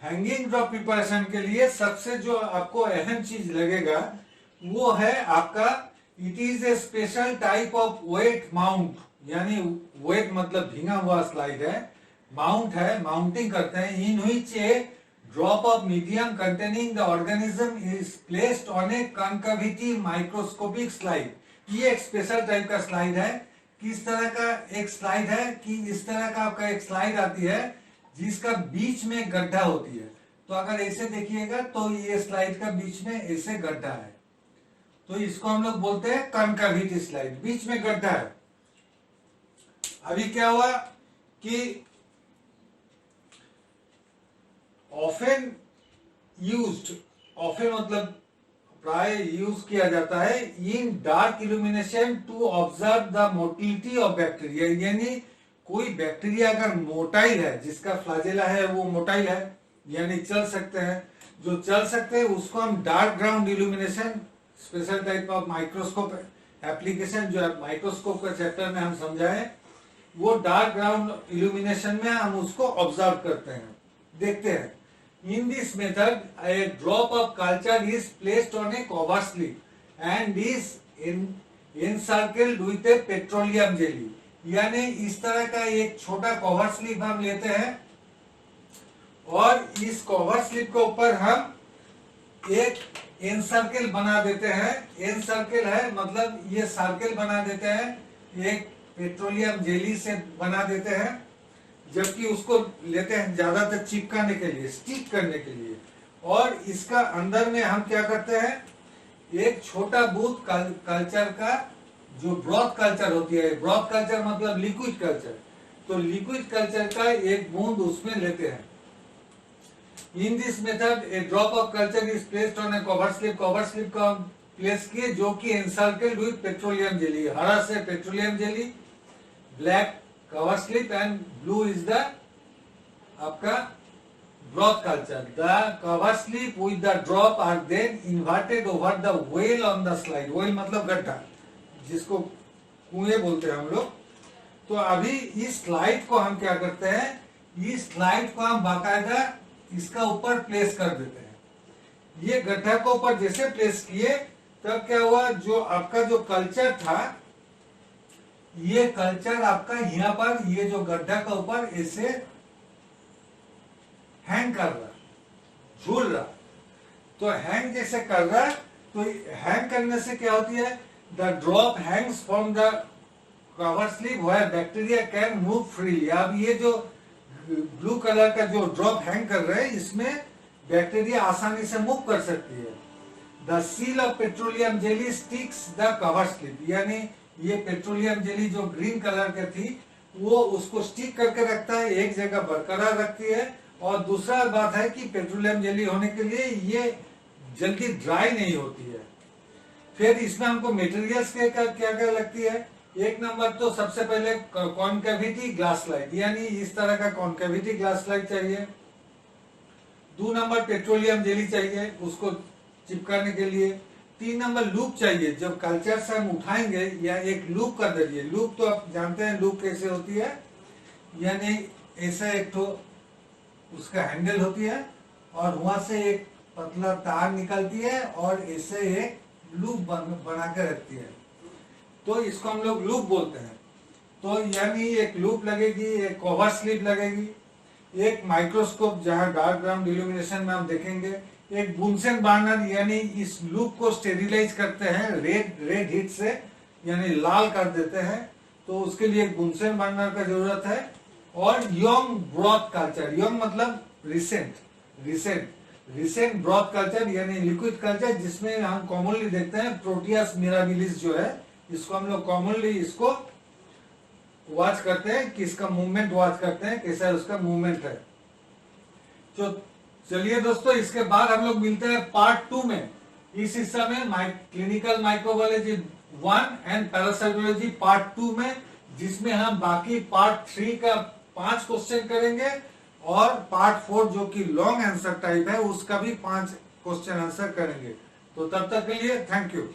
Hanging drop preparation के लिए सबसे जो आपको अहम चीज लगेगा वो है आपका, it is a special type of wet mount. यानी वेट मतलब भींगा हुआ स्लाइड है, माउंट है, माउंटिंग करते हैं. In which A drop of medium containing the organism is placed on A concavity microscopic slide. ये एक स्पेशल टाइप का स्लाइड है. किस तरह का एक स्लाइड है कि इस तरह का आपका एक स्लाइड आती है जिसका बीच में गड्ढा होती है. तो अगर ऐसे देखिएगा तो ये स्लाइड का बीच में ऐसे गड्ढा है, तो इसको हम लोग बोलते हैं कॉन्केविटी स्लाइड, बीच में गड्ढा है. अभी क्या हुआ कि ऑफन यूज्ड, ऑफन मतलब प्राय यूज किया जाता है in dark illumination to observe the motility of bacteria, यानी कोई बैक्टीरिया अगर मोटाइल है, जिसका फ्लैजेला है वो मोटाइल है यानी चल सकते हैं, जो चल सकते हैं उसको हम dark ground illumination, special type of microscope application जो है माइक्रोस्कोप का चैप्टर में हम समझाए, वो डार्क ग्राउंड इल्यूमिनेशन में हम उसको ऑब्जर्व करते हैं, देखते हैं। In this method, a drop of culture is placed on a cover slip and is encircled with a petroleum jelly. यानी इस तरह का एक छोटा कवर स्लिप हम लेते हैं और इस कवर स्लिप के ऊपर हम एक एनसर्कल बना देते हैं। एनसर्कल है मतलब ये सर्कल बना देते हैं, एक पेट्रोलियम जेली से बना देते हैं, जबकि उसको लेते हैं ज्यादातर चिपकाने के लिए, स्टिक करने के लिए। और इसका अंदर में हम क्या करते हैं, एक छोटा बूथ कल्चर का, जो ब्रॉथ कल्चर होती है, ब्रॉथ कल्चर मतलब लिक्विड कल्चर, तो लिक्विड कल्चर का एक बूंद उसमें लेते हैं। In this method A drop of culture is placed on A cover slip, cover slip का प्लेस किए जो कि एनसर्कल्ड विद पेट्रोलियम जेली, हरा से petroleum jelly, black cover slip and blue is the आपका broth culture. The cover slip with the drop are then inverted over the well on the slide. well मतलब गड्ढा, जिसको कुएं बोलते हैं हम लोग। तो अभी इस स्लाइड को हम क्या करते हैं, इस स्लाइड को हम बाकायदा इसका ऊपर प्लेस कर देते हैं। ये गड्ढा को ऊपर जैसे प्लेस किए तब क्या हुआ, जो आपका जो कल्चर था, ये कल्चर आपका यहाँ पर, ये जो गड्ढा का ऊपर ऐसे हैंग कर रहा, झूल रहा। तो हैंग जैसे कर रहा, तो हैंग करने से क्या होती है, the drop hangs from the cover slip where bacteria can move freely. अब ये जो ब्लू कलर का जो ड्रॉप हैंग कर रहे हैं, इसमें बैक्टीरिया आसानी से मूव कर सकती है। The seal of petroleum jelly sticks the cover slip, यानी ये पेट्रोलियम जेली जो ग्रीन कलर की थी वो उसको स्टिक करके रखता है, एक जगह बरकरार रखती है। और दूसरा बात है कि पेट्रोलियम जेली होने के लिए ये जल्दी ड्राई नहीं होती है। फिर इसमें हमको मटेरियल्स क्या क्या लगती है, एक नंबर तो सबसे पहले कॉन्केविटी ग्लास स्लाइड, यानी इस तरह का कॉन्केविटी ग्लास स्लाइड चाहिए। 2 नंबर पेट्रोलियम जेली चाहिए उसको चिपकाने के लिए। 3 नंबर लूप चाहिए, जब कल्चर से हम उठाएंगे या एक लूप कर दीजिए। लूप तो आप जानते हैं लूप कैसे होती है, यानी ऐसा एक तो उसका हैंडल होती है और वहां से एक पतला तार निकलती है और ऐसे एक लूप बना के रखती है, तो इसको हम लोग लूप बोलते हैं। तो यानी एक लूप लगेगी, एक कवर स्लिप लगेगी, एक माइक्रोस्कोप जहां डार्क ग्राउंड इल्यूमिनेशन में हम देखेंगे, एक बुनसेन बर्नर यानी इस लूप को स्टेरिलाइज करते हैं रेड हीट से, यानी लाल कर देते हैं, तो उसके लिए एक बुनसेन बर्नर का जरूरत है। और यंग ब्रॉथ कल्चर, यंग मतलब रिसेंट ब्रॉथ कल्चर यानी लिक्विड कल्चर, जिसमें हम कॉमनली देखते हैं प्रोटियास मिराबिलिस जो है, इसको हम लोग कॉमनली इसको वॉच करते हैं कि इसका मूवमेंट वॉच करते हैं, कैसा उसका मूवमेंट है। तो चलिए दोस्तों, इसके बाद हम लोग मिलते हैं पार्ट 2 में। इस हिस्सा में clinical microbiology 1 and parasitology part 2 में, जिसमें हम बाकी पार्ट 3 का 5 क्वेश्चन करेंगे और पार्ट 4 जो कि लॉन्ग आंसर टाइप है उसका भी 5 क्वेश्चन आंसर करेंगे। तो तब तक के लिए थैंक यू।